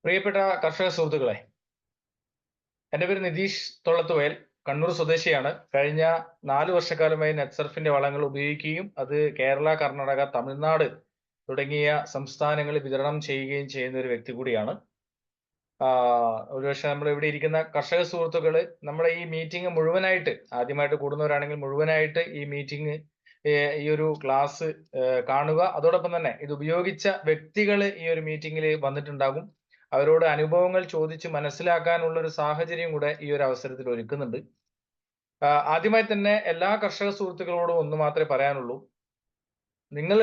പ്രിയപ്പെട്ട കർഷക സുഹൃത്തുക്കളെ, എൻ്റെ പേര് നിതീഷ് തൊള്ളത്തുവയൽ, കണ്ണൂർ സ്വദേശിയാണ്. കഴിഞ്ഞ 4 വർഷക്കാലമായി നെറ്റ്സർഫിന്റെ വളങ്ങൾ ഉപയോഗിക്കുകയും അത് കേരള, കർണാടക, തമിഴ്നാട് തുടങ്ങിയ സംസ്ഥാനങ്ങളിൽ വിതരണം ചെയ്യുകയും ചെയ്യുന്ന ഒരു വ്യക്തി കൂടിയാണ്. ഒരുപക്ഷെ നമ്മൾ ഇവിടെ ഇരിക്കുന്ന കർഷക സുഹൃത്തുക്കള് നമ്മുടെ ഈ മീറ്റിംഗ് മുഴുവനായിട്ട്, ആദ്യമായിട്ട് കൂടുന്നവരാണെങ്കിൽ മുഴുവനായിട്ട് ഈ മീറ്റിംഗ്, ഈ ഒരു ക്ലാസ് കാണുക. അതോടൊപ്പം തന്നെ ഇത് ഉപയോഗിച്ച വ്യക്തികൾ ഈ ഒരു മീറ്റിംഗിൽ വന്നിട്ടുണ്ടാകും. അവരോട് അനുഭവങ്ങൾ ചോദിച്ച് മനസ്സിലാക്കാനുള്ള ഒരു സാഹചര്യം കൂടെ ഈ ഒരു അവസരത്തിൽ ഒരുക്കുന്നുണ്ട്. ആദ്യമായി തന്നെ എല്ലാ കർഷക സുഹൃത്തുക്കളോടും ഒന്ന് മാത്രമേ പറയാനുള്ളൂ. നിങ്ങൾ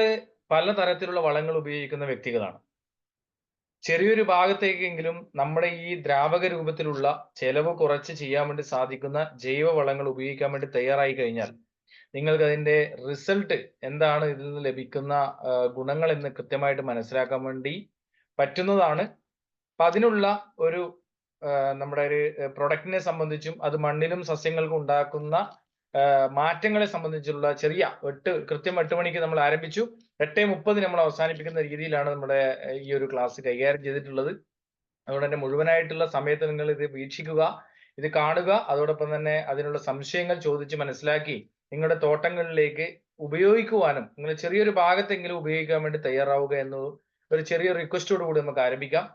പലതരത്തിലുള്ള വളങ്ങൾ ഉപയോഗിക്കുന്ന വ്യക്തികളാണ്. ചെറിയൊരു ഭാഗത്തേക്കെങ്കിലും നമ്മുടെ ഈ ദ്രാവക രൂപത്തിലുള്ള ചെലവ് കുറച്ച് ചെയ്യാൻ വേണ്ടി സാധിക്കുന്ന ജൈവ വളങ്ങൾ ഉപയോഗിക്കാൻ വേണ്ടി തയ്യാറായി കഴിഞ്ഞാൽ നിങ്ങൾക്ക് അതിന്റെ റിസൾട്ട് എന്താണ്, ഇതിൽ നിന്ന് ലഭിക്കുന്ന ഗുണങ്ങൾ എന്ന് കൃത്യമായിട്ട് മനസ്സിലാക്കാൻ വേണ്ടി പറ്റുന്നതാണ്. അപ്പൊ അതിനുള്ള ഒരു നമ്മുടെ ഒരു പ്രൊഡക്റ്റിനെ സംബന്ധിച്ചും അത് മണ്ണിലും സസ്യങ്ങൾക്കും ഉണ്ടാക്കുന്ന മാറ്റങ്ങളെ സംബന്ധിച്ചുള്ള ചെറിയ കൃത്യം 8 മണിക്ക് നമ്മൾ ആരംഭിച്ചു. 8:30 നമ്മൾ അവസാനിപ്പിക്കുന്ന രീതിയിലാണ് നമ്മുടെ ഈ ഒരു ക്ലാസ് കൈകാര്യം ചെയ്തിട്ടുള്ളത്. അതുകൊണ്ട് തന്നെ മുഴുവനായിട്ടുള്ള സമയത്ത് നിങ്ങൾ ഇത് വീക്ഷിക്കുക, ഇത് കാണുക. അതോടൊപ്പം തന്നെ അതിനുള്ള സംശയങ്ങൾ ചോദിച്ച് മനസ്സിലാക്കി നിങ്ങളുടെ തോട്ടങ്ങളിലേക്ക് ഉപയോഗിക്കുവാനും, നിങ്ങൾ ചെറിയൊരു ഭാഗത്തെങ്കിലും ഉപയോഗിക്കാൻ വേണ്ടി തയ്യാറാവുക എന്ന ഒരു ചെറിയ റിക്വസ്റ്റോട് കൂടി നമുക്ക് ആരംഭിക്കാം.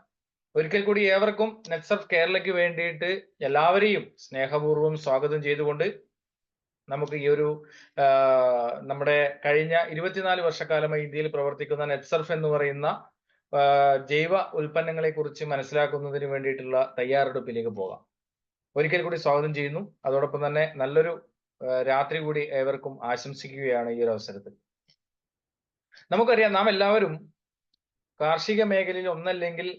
ഒരിക്കൽ കൂടി ഏവർക്കും നെറ്റ്സർഫ് കേരളയ്ക്ക് വേണ്ടിയിട്ട് എല്ലാവരെയും സ്നേഹപൂർവ്വം സ്വാഗതം ചെയ്തുകൊണ്ട് നമുക്ക് ഈ ഒരു നമ്മുടെ കഴിഞ്ഞ 24 വർഷക്കാലമായി ഇന്ത്യയിൽ പ്രവർത്തിക്കുന്ന നെറ്റ്സർഫ് എന്ന് പറയുന്ന ജൈവ ഉൽപ്പന്നങ്ങളെ കുറിച്ച് മനസ്സിലാക്കുന്നതിന് വേണ്ടിയിട്ടുള്ള തയ്യാറെടുപ്പിലേക്ക് പോകാം. ഒരിക്കൽ കൂടി സ്വാഗതം ചെയ്യുന്നു. അതോടൊപ്പം തന്നെ നല്ലൊരു രാത്രി കൂടി ഏവർക്കും ആശംസിക്കുകയാണ് ഈ ഒരു അവസരത്തിൽ. നമുക്കറിയാം, നാം എല്ലാവരും കാർഷിക മേഖലയിൽ ഒന്നല്ലെങ്കിൽ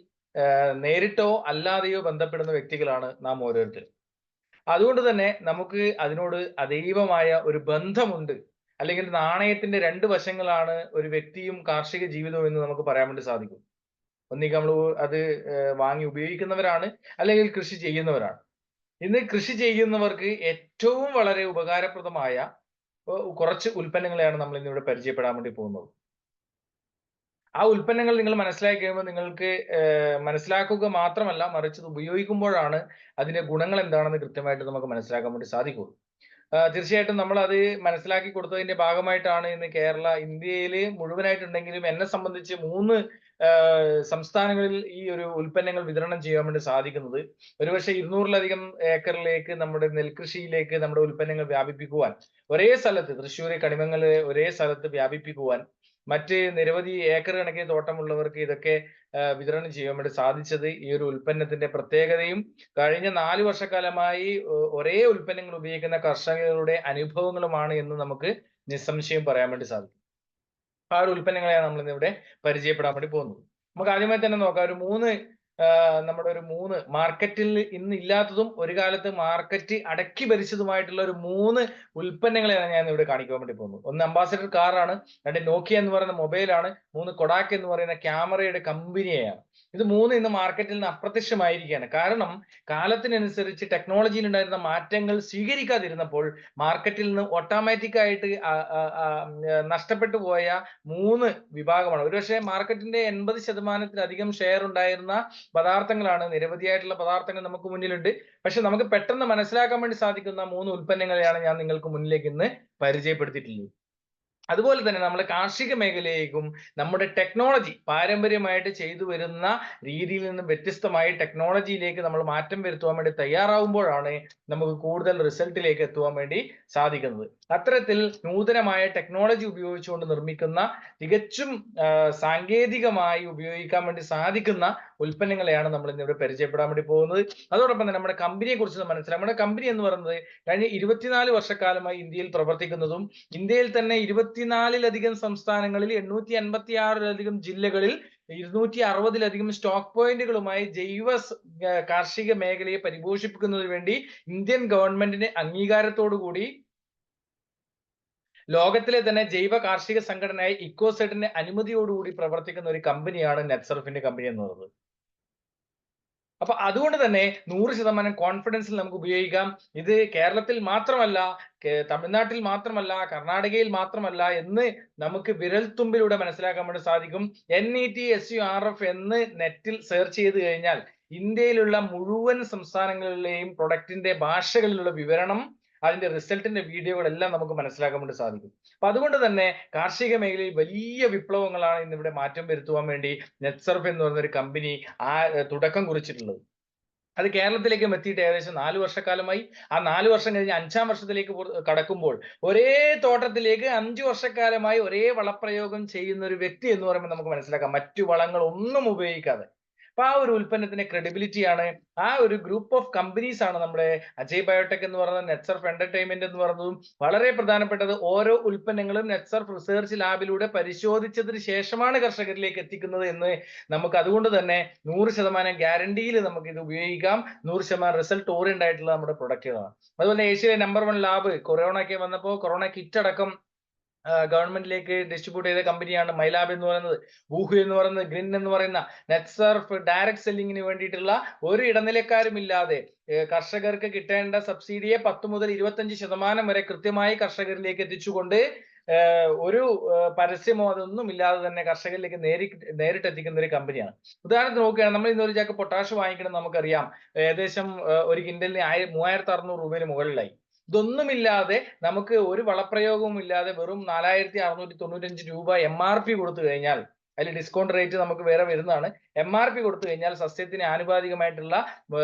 നേരിട്ടോ അല്ലാതെയോ ബന്ധപ്പെടുന്ന വ്യക്തികളാണ് നാം ഓരോരുത്തരും. അതുകൊണ്ട് തന്നെ നമുക്ക് അതിനോട് അതീവമായ ഒരു ബന്ധമുണ്ട്. അല്ലെങ്കിൽ നാണയത്തിന്റെ 2 വശങ്ങളാണ് ഒരു വ്യക്തിയും കാർഷിക ജീവിതവും എന്ന് നമുക്ക് പറയാൻ വേണ്ടി സാധിക്കും. ഒന്നുകിൽ നമ്മൾ അത് വാങ്ങി ഉപയോഗിക്കുന്നവരാണ്, അല്ലെങ്കിൽ കൃഷി ചെയ്യുന്നവരാണ്. ഇന്ന് കൃഷി ചെയ്യുന്നവർക്ക് ഏറ്റവും വളരെ ഉപകാരപ്രദമായ കുറച്ച് ഉൽപ്പന്നങ്ങളെയാണ് നമ്മൾ ഇന്നിവിടെ പരിചയപ്പെടാൻ വേണ്ടി പോകുന്നത്. ആ ഉൽപ്പന്നങ്ങൾ നിങ്ങൾ മനസ്സിലാക്കി കഴിയുമ്പോൾ നിങ്ങൾക്ക് മനസ്സിലാക്കുക മാത്രമല്ല, മറിച്ച് ഉപയോഗിക്കുമ്പോഴാണ് അതിന്റെ ഗുണങ്ങൾ എന്താണെന്ന് കൃത്യമായിട്ട് നമുക്ക് മനസ്സിലാക്കാൻ വേണ്ടി സാധിക്കുള്ളൂ. തീർച്ചയായിട്ടും നമ്മൾ അത് മനസ്സിലാക്കി കൊടുത്തതിന്റെ ഭാഗമായിട്ടാണ് ഇന്ന് ഇന്ത്യയിൽ മുഴുവനായിട്ടുണ്ടെങ്കിലും എന്നെ സംബന്ധിച്ച് 3 സംസ്ഥാനങ്ങളിൽ ഈ ഒരു ഉൽപ്പന്നങ്ങൾ വിതരണം ചെയ്യാൻ വേണ്ടി സാധിക്കുന്നത്. ഒരുപക്ഷെ 200-ലധികം ഏക്കറിലേക്ക്, നമ്മുടെ നെൽകൃഷിയിലേക്ക് നമ്മുടെ ഉൽപ്പന്നങ്ങൾ വ്യാപിപ്പിക്കുവാൻ, ഒരേ സ്ഥലത്ത് തൃശ്ശൂർ, കണിമംഗല് ഒരേ സ്ഥലത്ത് വ്യാപിപ്പിക്കുവാൻ, മറ്റ് നിരവധി ഏക്കർ കണക്കിന് തോട്ടമുള്ളവർക്ക് ഇതൊക്കെ വിതരണം ചെയ്യാൻ വേണ്ടി സാധിച്ചത് ഈ ഒരു ഉൽപ്പന്നത്തിന്റെ പ്രത്യേകതയും കഴിഞ്ഞ 4 വർഷക്കാലമായി ഒരേ ഉൽപ്പന്നങ്ങൾ ഉപയോഗിക്കുന്ന കർഷകരുടെ അനുഭവങ്ങളുമാണ് എന്ന് നമുക്ക് നിസ്സംശയം പറയാൻ വേണ്ടി സാധിക്കും. ആ ഒരു ഉൽപ്പന്നങ്ങളെയാണ് നമ്മൾ ഇന്നിവിടെ പരിചയപ്പെടാൻ വേണ്ടി പോകുന്നത്. നമുക്ക് ആദ്യമായി തന്നെ നോക്കാം. നമ്മുടെ ഒരു 3 മാർക്കറ്റിൽ ഇന്ന് ഇല്ലാത്തതും ഒരു കാലത്ത് മാർക്കറ്റ് അടക്കി ഭരിച്ചതുമായിട്ടുള്ള ഒരു 3 ഉൽപ്പന്നങ്ങളെയാണ് ഞാൻ ഇവിടെ കാണിക്കാൻ വേണ്ടി പോകുന്നത്. ഒന്ന് അംബാസഡർ കാറാണ്, 2 നോക്കിയ എന്ന് പറയുന്ന മൊബൈലാണ്, 3 കൊഡാക്ക് എന്ന് പറയുന്ന ക്യാമറയുടെ കമ്പനിയെയാണ്. ഇത് 3 ഇന്ന് മാർക്കറ്റിൽ നിന്ന് അപ്രത്യക്ഷമായിരിക്കുകയാണ്. കാരണം കാലത്തിനനുസരിച്ച് ടെക്നോളജിയിൽ ഉണ്ടായിരുന്ന മാറ്റങ്ങൾ സ്വീകരിക്കാതിരുന്നപ്പോൾ മാർക്കറ്റിൽ നിന്ന് ഓട്ടോമാറ്റിക് ആയിട്ട് നഷ്ടപ്പെട്ടു പോയ 3 വിഭാഗമാണ്. ഒരുപക്ഷെ മാർക്കറ്റിന്റെ 80%-ലധികം ഷെയർ ഉണ്ടായിരുന്ന പദാർത്ഥങ്ങളാണ്. നിരവധിയായിട്ടുള്ള പദാർത്ഥങ്ങൾ നമുക്ക് മുന്നിലുണ്ട്. പക്ഷെ നമുക്ക് പെട്ടെന്ന് മനസ്സിലാക്കാൻ വേണ്ടി സാധിക്കുന്ന 3 ഉൽപ്പന്നങ്ങളെയാണ് ഞാൻ നിങ്ങൾക്ക് മുന്നിലേക്ക് ഇന്ന് പരിചയപ്പെടുത്തിയിട്ടുള്ളത്. അതുപോലെ തന്നെ നമ്മുടെ കാർഷിക മേഖലയിലേക്കും നമ്മുടെ ടെക്നോളജി, പാരമ്പര്യമായിട്ട് ചെയ്തു വരുന്ന രീതിയിൽ നിന്നും വ്യത്യസ്തമായി ടെക്നോളജിയിലേക്ക് നമ്മൾ മാറ്റം വരുത്തുവാൻ വേണ്ടി തയ്യാറാവുമ്പോഴാണ് നമുക്ക് കൂടുതൽ റിസൾട്ടിലേക്ക് എത്തുവാൻ വേണ്ടി സാധിക്കുന്നത്. അത്തരത്തിൽ നൂതനമായ ടെക്നോളജി ഉപയോഗിച്ചുകൊണ്ട് നിർമ്മിക്കുന്ന, തികച്ചും സാങ്കേതികമായി ഉപയോഗിക്കാൻ വേണ്ടി സാധിക്കുന്ന ഉൽപ്പന്നങ്ങളെയാണ് നമ്മൾ ഇന്നിവിടെ പരിചയപ്പെടാൻ വേണ്ടി പോകുന്നത്. അതോടൊപ്പം തന്നെ നമ്മുടെ കമ്പനിയെ കുറിച്ച് മനസ്സിലാക്കാം. നമ്മുടെ കമ്പനി എന്ന് പറയുന്നത് കഴിഞ്ഞ 24 വർഷക്കാലമായി ഇന്ത്യയിൽ പ്രവർത്തിക്കുന്നതും, ഇന്ത്യയിൽ തന്നെ 24-ലധികം സംസ്ഥാനങ്ങളിൽ, 856-ലധികം ജില്ലകളിൽ, 260-ലധികം സ്റ്റോക്ക് പോയിന്റുകളുമായി കാർഷിക മേഖലയെ പരിപോഷിപ്പിക്കുന്നതിന് വേണ്ടി ഇന്ത്യൻ ഗവൺമെന്റിന്റെ അംഗീകാരത്തോടു കൂടി ലോകത്തിലെ തന്നെ ജൈവ കാർഷിക സംഘടനയായ ഇക്കോസെറ്റിന്റെ അനുമതിയോടുകൂടി പ്രവർത്തിക്കുന്ന ഒരു കമ്പനിയാണ് നെറ്റ്സർഫിന്റെ കമ്പനി എന്ന് പറയുന്നത്. അപ്പൊ അതുകൊണ്ട് തന്നെ 100% കോൺഫിഡൻസിൽ നമുക്ക് ഉപയോഗിക്കാം. ഇത് കേരളത്തിൽ മാത്രമല്ല, തമിഴ്നാട്ടിൽ മാത്രമല്ല, കർണാടകയിൽ മാത്രമല്ല എന്ന് നമുക്ക് വിരൽത്തുമ്പിലൂടെ മനസ്സിലാക്കാൻ വേണ്ടി സാധിക്കും. NET SURF എന്ന് നെറ്റിൽ സെർച്ച് ചെയ്ത് കഴിഞ്ഞാൽ ഇന്ത്യയിലുള്ള മുഴുവൻ സംസ്ഥാനങ്ങളിലെയും പ്രൊഡക്റ്റിന്റെ ഭാഷകളിലുള്ള വിവരണം, അതിന്റെ റിസൾട്ടിന്റെ വീഡിയോകളെല്ലാം നമുക്ക് മനസ്സിലാക്കാൻ വേണ്ടി സാധിക്കും. അപ്പൊ അതുകൊണ്ട് തന്നെ കാർഷിക മേഖലയിൽ വലിയ വിപ്ലവങ്ങളാണ് ഇന്നിവിടെ മാറ്റം വരുത്തുവാൻ വേണ്ടി നെറ്റ്സർഫ് എന്ന് പറയുന്ന ഒരു കമ്പനി തുടക്കം കുറിച്ചിട്ടുള്ളത്. അത് കേരളത്തിലേക്കും എത്തിയിട്ട് ഏകദേശം 4 വർഷക്കാലമായി. ആ 4 വർഷം കഴിഞ്ഞ് 5-ാം വർഷത്തിലേക്ക് കടക്കുമ്പോൾ ഒരേ തോട്ടത്തിലേക്ക് 5 വർഷക്കാലമായി ഒരേ വളപ്രയോഗം ചെയ്യുന്ന ഒരു വ്യക്തി എന്ന് പറയുമ്പോൾ നമുക്ക് മനസ്സിലാക്കാം, മറ്റു വളങ്ങൾ ഒന്നും ഉപയോഗിക്കാതെ. അപ്പൊ ആ ഒരു ഉൽപ്പന്നത്തിന്റെ ക്രെഡിബിലിറ്റിയാണ്, ആ ഒരു ഗ്രൂപ്പ് ഓഫ് കമ്പനീസ് ആണ് നമ്മുടെ അജയ് ബയോടെക് എന്ന് പറയുന്നത്, നെറ്റ്സർഫ് എന്റർടൈൻമെന്റ് എന്ന് പറയുന്നതും വളരെ പ്രധാനപ്പെട്ടത്. ഓരോ ഉൽപ്പന്നങ്ങളും നെറ്റ്സർഫ് റിസർച്ച് ലാബിലൂടെ പരിശോധിച്ചതിന് ശേഷമാണ് കർഷകരിലേക്ക് എത്തിക്കുന്നത് എന്ന് നമുക്ക് അതുകൊണ്ട് തന്നെ 100% ഗ്യാരണ്ടിയിൽ നമുക്ക് ഇത് ഉപയോഗിക്കാം. 100% റിസൾട്ട് ഓറിയന്റഡ് ആയിട്ടുള്ള നമ്മുടെ പ്രൊഡക്റ്റുകളാണ്. അതുപോലെ ഏഷ്യയിലെ നമ്പർ 1 ലാബ് കൊറോണ ഒക്കെ വന്നപ്പോൾ കൊറോണ കിറ്റ് അടക്കം ഗവൺമെന്റിലേക്ക് ഡിസ്ട്രിബ്യൂട്ട് ചെയ്ത കമ്പനിയാണ് മൈലാബ് എന്ന് പറയുന്നത്. വൂഹു എന്ന് പറയുന്നത്, ഗ്രിൻ എന്ന് പറയുന്ന, നെറ്റ്സർഫ് ഡയറക്ട് സെല്ലിങ്ങിന് വേണ്ടിയിട്ടുള്ള ഒരു ഇടനിലക്കാരും ഇല്ലാതെ കർഷകർക്ക് കിട്ടേണ്ട സബ്സിഡിയെ 10 മുതൽ 25% വരെ കൃത്യമായി കർഷകരിലേക്ക് എത്തിച്ചുകൊണ്ട് ഒരു പരസ്യമോ അതൊന്നും ഇല്ലാതെ തന്നെ കർഷകരിലേക്ക് നേരിട്ട് എത്തിക്കുന്ന ഒരു കമ്പനിയാണ്. ഉദാഹരണത്തിന് നോക്കുകയാണ്, നമ്മൾ ഇന്ന് ഒരു ചാക്ക് പൊട്ടാഷ് വാങ്ങിക്കണം, നമുക്കറിയാം ഏകദേശം ഒരു കിൻഡലിന് 3600 രൂപയിൽ മുകളിലായി. ഇതൊന്നുമില്ലാതെ നമുക്ക് ഒരു വളപ്രയോഗവും ഇല്ലാതെ വെറും 4695 രൂപ MRP കൊടുത്തു കഴിഞ്ഞാൽ, അതിൽ ഡിസ്കൗണ്ട് റേറ്റ് നമുക്ക് വേറെ വരുന്നതാണ്, MRP കൊടുത്തു കഴിഞ്ഞാൽ സസ്യത്തിന് ആനുപാതികമായിട്ടുള്ള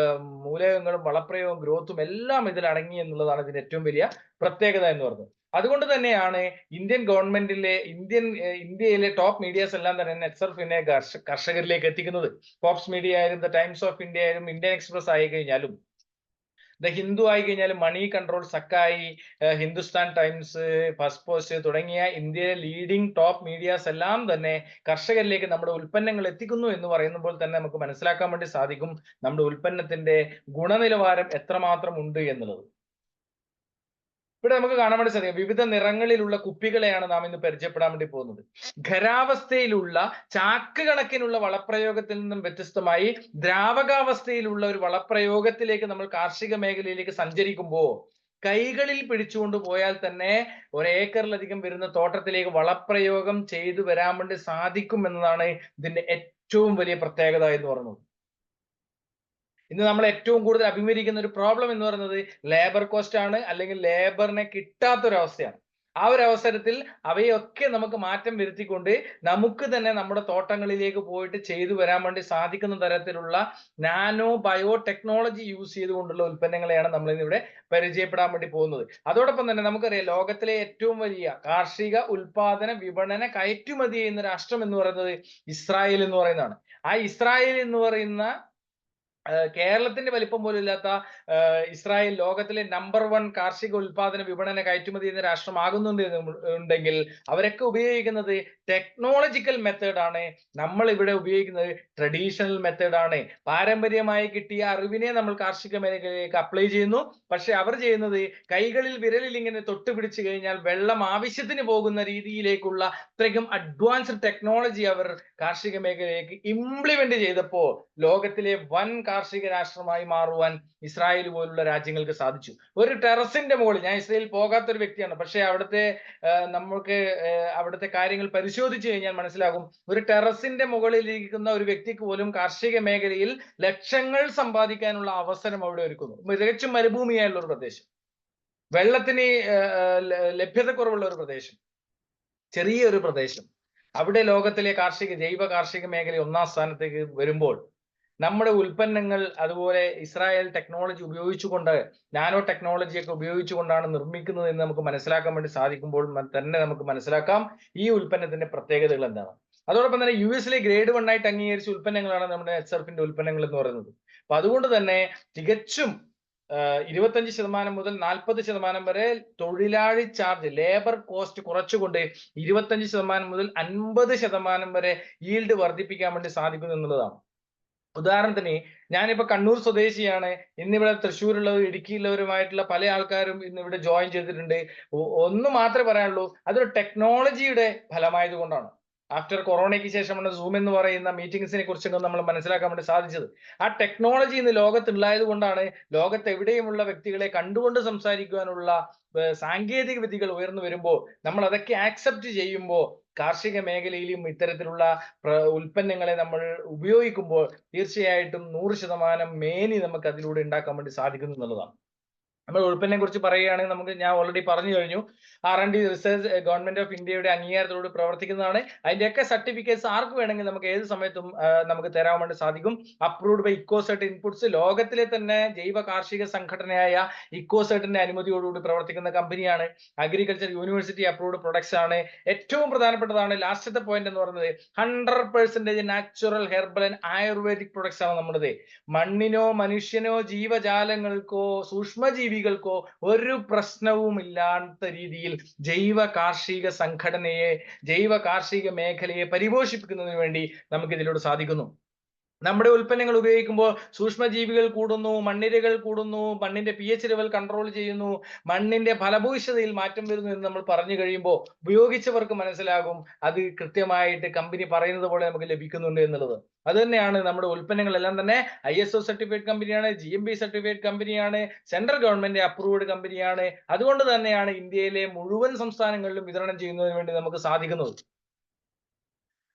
മൂലകങ്ങളും വളപ്രയോഗവും ഗ്രോത്തും എല്ലാം ഇതിൽ അടങ്ങി എന്നുള്ളതാണ് ഇതിന്റെ ഏറ്റവും വലിയ പ്രത്യേകത എന്ന് പറയുന്നത്. അതുകൊണ്ട് തന്നെയാണ് ഇന്ത്യൻ ഗവൺമെന്റിലെ ഇന്ത്യയിലെ ടോപ്പ് മീഡിയാസ് എല്ലാം തന്നെ നെറ്റ്സർഫിനെ കർഷകരിലേക്ക് എത്തിക്കുന്നത്. ഫോബ്സ് മീഡിയ ആയാലും, ദ ടൈംസ് ഓഫ് ഇന്ത്യ ആയാലും, ഇന്ത്യൻ എക്സ്പ്രസ് ആയി കഴിഞ്ഞാലും, ദ ഹിന്ദു ആയി കഴിഞ്ഞാലും, മണി കൺട്രോൾ, സക്കായി, ഹിന്ദുസ്ഥാൻ ടൈംസ്, ഫസ്റ്റ് പോസ്റ്റ് തുടങ്ങിയ ഇന്ത്യയിലെ ലീഡിംഗ് ടോപ്പ് മീഡിയാസ് എല്ലാം തന്നെ കർഷകരിലേക്ക് നമ്മുടെ ഉൽപ്പന്നങ്ങൾ എത്തിക്കുന്നു എന്ന് പറയുമ്പോൾ തന്നെ നമുക്ക് മനസ്സിലാക്കാൻ വേണ്ടി സാധിക്കും നമ്മുടെ ഉൽപ്പന്നത്തിന്റെ ഗുണനിലവാരം എത്രമാത്രം ഉണ്ട് എന്നുള്ളത്. ഇവിടെ നമുക്ക് കാണാൻ വേണ്ടി സാധിക്കും വിവിധ നിറങ്ങളിലുള്ള കുപ്പികളെയാണ് നാം ഇന്ന് പരിചയപ്പെടാൻ വേണ്ടി പോകുന്നത്. ഖരാവസ്ഥയിലുള്ള ചാക്ക് കണക്കിനുള്ള വളപ്രയോഗത്തിൽ നിന്നും വ്യത്യസ്തമായി ദ്രാവകാവസ്ഥയിലുള്ള ഒരു വളപ്രയോഗത്തിലേക്ക് നമ്മൾ കാർഷിക മേഖലയിലേക്ക് സഞ്ചരിക്കുമ്പോൾ കൈകളിൽ പിടിച്ചുകൊണ്ട് പോയാൽ തന്നെ ഒരേക്കറിലധികം വരുന്ന തോട്ടത്തിലേക്ക് വളപ്രയോഗം ചെയ്തു വരാൻ വേണ്ടി സാധിക്കും എന്നതാണ് ഇതിന്റെ ഏറ്റവും വലിയ പ്രത്യേകത എന്ന് പറയുന്നത്. ഇന്ന് നമ്മൾ ഏറ്റവും കൂടുതൽ അഭിമുഖീകരിക്കുന്ന ഒരു പ്രോബ്ലം എന്ന് പറയുന്നത് ലേബർ കോസ്റ്റ് ആണ്, അല്ലെങ്കിൽ ലേബറിനെ കിട്ടാത്തൊരവസ്ഥയാണ്. ആ ഒരു അവസരത്തിൽ അവയൊക്കെ നമുക്ക് മാറ്റം വരുത്തിക്കൊണ്ട് നമുക്ക് തന്നെ നമ്മുടെ തോട്ടങ്ങളിലേക്ക് പോയിട്ട് ചെയ്തു വരാൻ വേണ്ടി സാധിക്കുന്ന തരത്തിലുള്ള നാനോ ബയോ ടെക്നോളജി യൂസ് ചെയ്തുകൊണ്ടുള്ള ഉൽപ്പന്നങ്ങളെയാണ് നമ്മൾ ഇന്നിവിടെ പരിചയപ്പെടാൻ വേണ്ടി പോകുന്നത്. അതോടൊപ്പം തന്നെ നമുക്കറിയാം ലോകത്തിലെ ഏറ്റവും വലിയ കാർഷിക ഉൽപാദന വിപണന കയറ്റുമതി ചെയ്യുന്ന രാഷ്ട്രം എന്ന് പറയുന്നത് ഇസ്രായേൽ എന്ന് പറയുന്നതാണ്. ആ ഇസ്രായേൽ എന്ന് പറയുന്ന കേരളത്തിന്റെ വലിപ്പം പോലും ഇല്ലാത്ത ഇസ്രായേൽ ലോകത്തിലെ നമ്പർ 1 കാർഷിക ഉൽപാദന വിപണന കയറ്റുമതി ചെയ്യുന്ന രാഷ്ട്രമാകുന്നുണ്ട് ഉണ്ടെങ്കിൽ അവരൊക്കെ ഉപയോഗിക്കുന്നത് ടെക്നോളജിക്കൽ മെത്തേഡ് ആണ്. നമ്മൾ ഇവിടെ ഉപയോഗിക്കുന്നത് ട്രഡീഷണൽ മെത്തേഡ് ആണ്. പാരമ്പര്യമായി കിട്ടിയ അറിവിനെ നമ്മൾ കാർഷിക മേഖലയിലേക്ക് അപ്ലൈ ചെയ്യുന്നു. പക്ഷെ അവർ ചെയ്യുന്നത് കൈകളിൽ വിരലിൽ ഇങ്ങനെ തൊട്ട് പിടിച്ചു കഴിഞ്ഞാൽ വെള്ളം ആവശ്യത്തിന് പോകുന്ന രീതിയിലേക്കുള്ള അത്രയ്ക്കും അഡ്വാൻസ്ഡ് ടെക്നോളജി അവർ കാർഷിക മേഖലയിലേക്ക് ഇംപ്ലിമെന്റ് ചെയ്തപ്പോൾ ലോകത്തിലെ വൻ കാർഷിക രാഷ്ട്രമായി മാറുവാൻ ഇസ്രായേൽ പോലുള്ള രാജ്യങ്ങൾക്ക് സാധിച്ചു. ഒരു ടെറസിന്റെ മുകളിൽ, ഞാൻ ഇസ്രായേൽ പോകാത്ത ഒരു വ്യക്തിയാണ്, പക്ഷെ നമുക്ക് അവിടുത്തെ കാര്യങ്ങൾ പരിശോധിച്ചു കഴിഞ്ഞാൽ മനസ്സിലാകും, ഒരു ടെറസിന്റെ മുകളിൽ ഇരിക്കുന്ന ഒരു വ്യക്തിക്ക് പോലും കാർഷിക മേഖലയിൽ ലക്ഷങ്ങൾ സമ്പാദിക്കാനുള്ള അവസരം അവിടെ ഒരുക്കുന്നു. തികച്ചും മരുഭൂമിയായുള്ള ഒരു പ്രദേശം, വെള്ളത്തിന് ലഭ്യതക്കുറവുള്ള ഒരു പ്രദേശം, ചെറിയൊരു പ്രദേശം, അവിടെ ലോകത്തിലെ ജൈവ കാർഷിക മേഖല 1-ാം സ്ഥാനത്തേക്ക് വരുമ്പോൾ നമ്മുടെ ഉൽപ്പന്നങ്ങൾ അതുപോലെ ഇസ്രായേൽ ടെക്നോളജി ഉപയോഗിച്ചുകൊണ്ട്, നാനോ ടെക്നോളജിയൊക്കെ ഉപയോഗിച്ചുകൊണ്ടാണ് നിർമ്മിക്കുന്നത് എന്ന് നമുക്ക് മനസ്സിലാക്കാൻ വേണ്ടി സാധിക്കുമ്പോൾ തന്നെ നമുക്ക് മനസ്സിലാക്കാം ഈ ഉൽപ്പന്നത്തിന്റെ പ്രത്യേകതകൾ എന്താണ്. അതോടൊപ്പം തന്നെ US-ലെ ഗ്രേഡ് 1 ആയിട്ട് അംഗീകരിച്ച ഉൽപ്പന്നങ്ങളാണ് നമ്മുടെ നെറ്റ്സർഫിന്റെ ഉൽപ്പന്നങ്ങൾ എന്ന് പറയുന്നത്. അപ്പൊ അതുകൊണ്ട് തന്നെ തികച്ചും 25% മുതൽ 40% വരെ തൊഴിലാളി ചാർജ്, ലേബർ കോസ്റ്റ് കുറച്ചുകൊണ്ട് 25% മുതൽ 50% വരെ ഈൽഡ് വർദ്ധിപ്പിക്കാൻ വേണ്ടി സാധിക്കുന്നു എന്നുള്ളതാണ്. ഉദാഹരണത്തിന് ഞാനിപ്പോ കണ്ണൂർ സ്വദേശിയാണ്. ഇന്നിവിടെ തൃശ്ശൂരുള്ളവരും ഇടുക്കിയിലുള്ളവരുമായിട്ടുള്ള പല ആൾക്കാരും ഇന്നിവിടെ ജോയിൻ ചെയ്തിട്ടുണ്ട്. ഒന്ന് മാത്രമേ പറയാനുള്ളൂ, അതൊരു ടെക്നോളജിയുടെ ഫലമായത് കൊണ്ടാണ്. ആഫ്റ്റർ കൊറോണയ്ക്ക് ശേഷമാണ് സൂം എന്ന് പറയുന്ന മീറ്റിംഗ്സിനെ കുറിച്ചൊക്കെ നമ്മൾ മനസ്സിലാക്കാൻ വേണ്ടി സാധിച്ചത്. ആ ടെക്നോളജി ഇന്ന് ലോകത്തുണ്ടായത് കൊണ്ടാണ് ലോകത്ത് എവിടെയുമുള്ള വ്യക്തികളെ കണ്ടുകൊണ്ട് സംസാരിക്കുവാനുള്ള സാങ്കേതിക വിദ്യകൾ ഉയർന്നു വരുമ്പോൾ നമ്മൾ അതൊക്കെ ആക്സെപ്റ്റ് ചെയ്യുമ്പോൾ കാർഷിക മേഖലയിലും ഇത്തരത്തിലുള്ള ഉൽപ്പന്നങ്ങളെ നമ്മൾ ഉപയോഗിക്കുമ്പോൾ തീർച്ചയായിട്ടും 100% മേനി നമുക്ക് അതിലൂടെ ഉണ്ടാക്കാൻ വേണ്ടി സാധിക്കുന്നു എന്നുള്ളതാണ്. നമ്മൾ ഉൽപ്പന്നത്തെ കുറിച്ച് പറയുകയാണെങ്കിൽ നമുക്ക് ഞാൻ ഓൾറെഡി പറഞ്ഞു കഴിഞ്ഞു. R&D റിസർച്ച് ഗവൺമെന്റ് ഓഫ് ഇന്ത്യയുടെ അംഗീകാരത്തോട് പ്രവർത്തിക്കുന്നതാണ്. അതിന്റെയൊക്കെ സർട്ടിഫിക്കറ്റ്സ് ആർക്ക് വേണമെങ്കിൽ നമുക്ക് ഏത് സമയത്തും നമുക്ക് തരാൻ വേണ്ടി സാധിക്കും. അപ്രൂവ്ഡ് ബൈ ഇക്കോസെർട്ട് ഇൻപുട്സ്, ലോകത്തിലെ തന്നെ ജൈവ കാർഷിക സംഘടനയായ ഇക്കോസെർട്ടിന്റെ അനുമതിയോടുകൂടി പ്രവർത്തിക്കുന്ന കമ്പനിയാണ്. അഗ്രികൾച്ചർ യൂണിവേഴ്സിറ്റി അപ്രൂവ്ഡ് പ്രൊഡക്ട്സ് ആണ്. ഏറ്റവും പ്രധാനപ്പെട്ടതാണ് ലാസ്റ്റത്തെ പോയിന്റ് എന്ന് പറയുന്നത് 100% natural herbal and ayurvedic products ആണ് നമ്മുടേത്. മണ്ണിനോ മനുഷ്യനോ ജീവജാലങ്ങൾക്കോ സൂക്ഷ്മജീവികൾക്കോ ഒരു പ്രശ്നവും ഇല്ലാത്ത രീതിയിൽ ജൈവ കാർഷിക സംഘടനയെ, ജൈവ കാർഷിക മേഖലയെ പരിപോഷിപ്പിക്കുന്നതിന് വേണ്ടി നമുക്ക് ഇതിലൂടെ സാധിക്കുന്നു. നമ്മുടെ ഉൽപ്പന്നങ്ങൾ ഉപയോഗിക്കുമ്പോൾ സൂക്ഷ്മജീവികൾ കൂടുന്നു, മണ്ണിരകൾ കൂടുന്നു, മണ്ണിന്റെ pH ലെവൽ കൺട്രോൾ ചെയ്യുന്നു, മണ്ണിന്റെ ഫലഭൂയിഷ്ഠതയിൽ മാറ്റം വരുന്നു എന്ന് നമ്മൾ പറഞ്ഞു കഴിയുമ്പോൾ ഉപയോഗിച്ചവർക്ക് മനസ്സിലാകും അത് കൃത്യമായിട്ട് കമ്പനി പറയുന്നത് പോലെ നമുക്ക് ലഭിക്കുന്നുണ്ട് എന്നുള്ളത്. അത് തന്നെയാണ് നമ്മുടെ ഉൽപ്പന്നങ്ങളെല്ലാം തന്നെ ISO സർട്ടിഫൈഡ് കമ്പനിയാണ്, GMP സർട്ടിഫൈഡ് കമ്പനിയാണ്, സെൻട്രൽ ഗവൺമെന്റ് അപ്രൂവ്ഡ് കമ്പനിയാണ്. അതുകൊണ്ട് തന്നെയാണ് ഇന്ത്യയിലെ മുഴുവൻ സംസ്ഥാനങ്ങളിലും വിതരണം ചെയ്യുന്നതിന് വേണ്ടി നമുക്ക് സാധിക്കുന്നത്.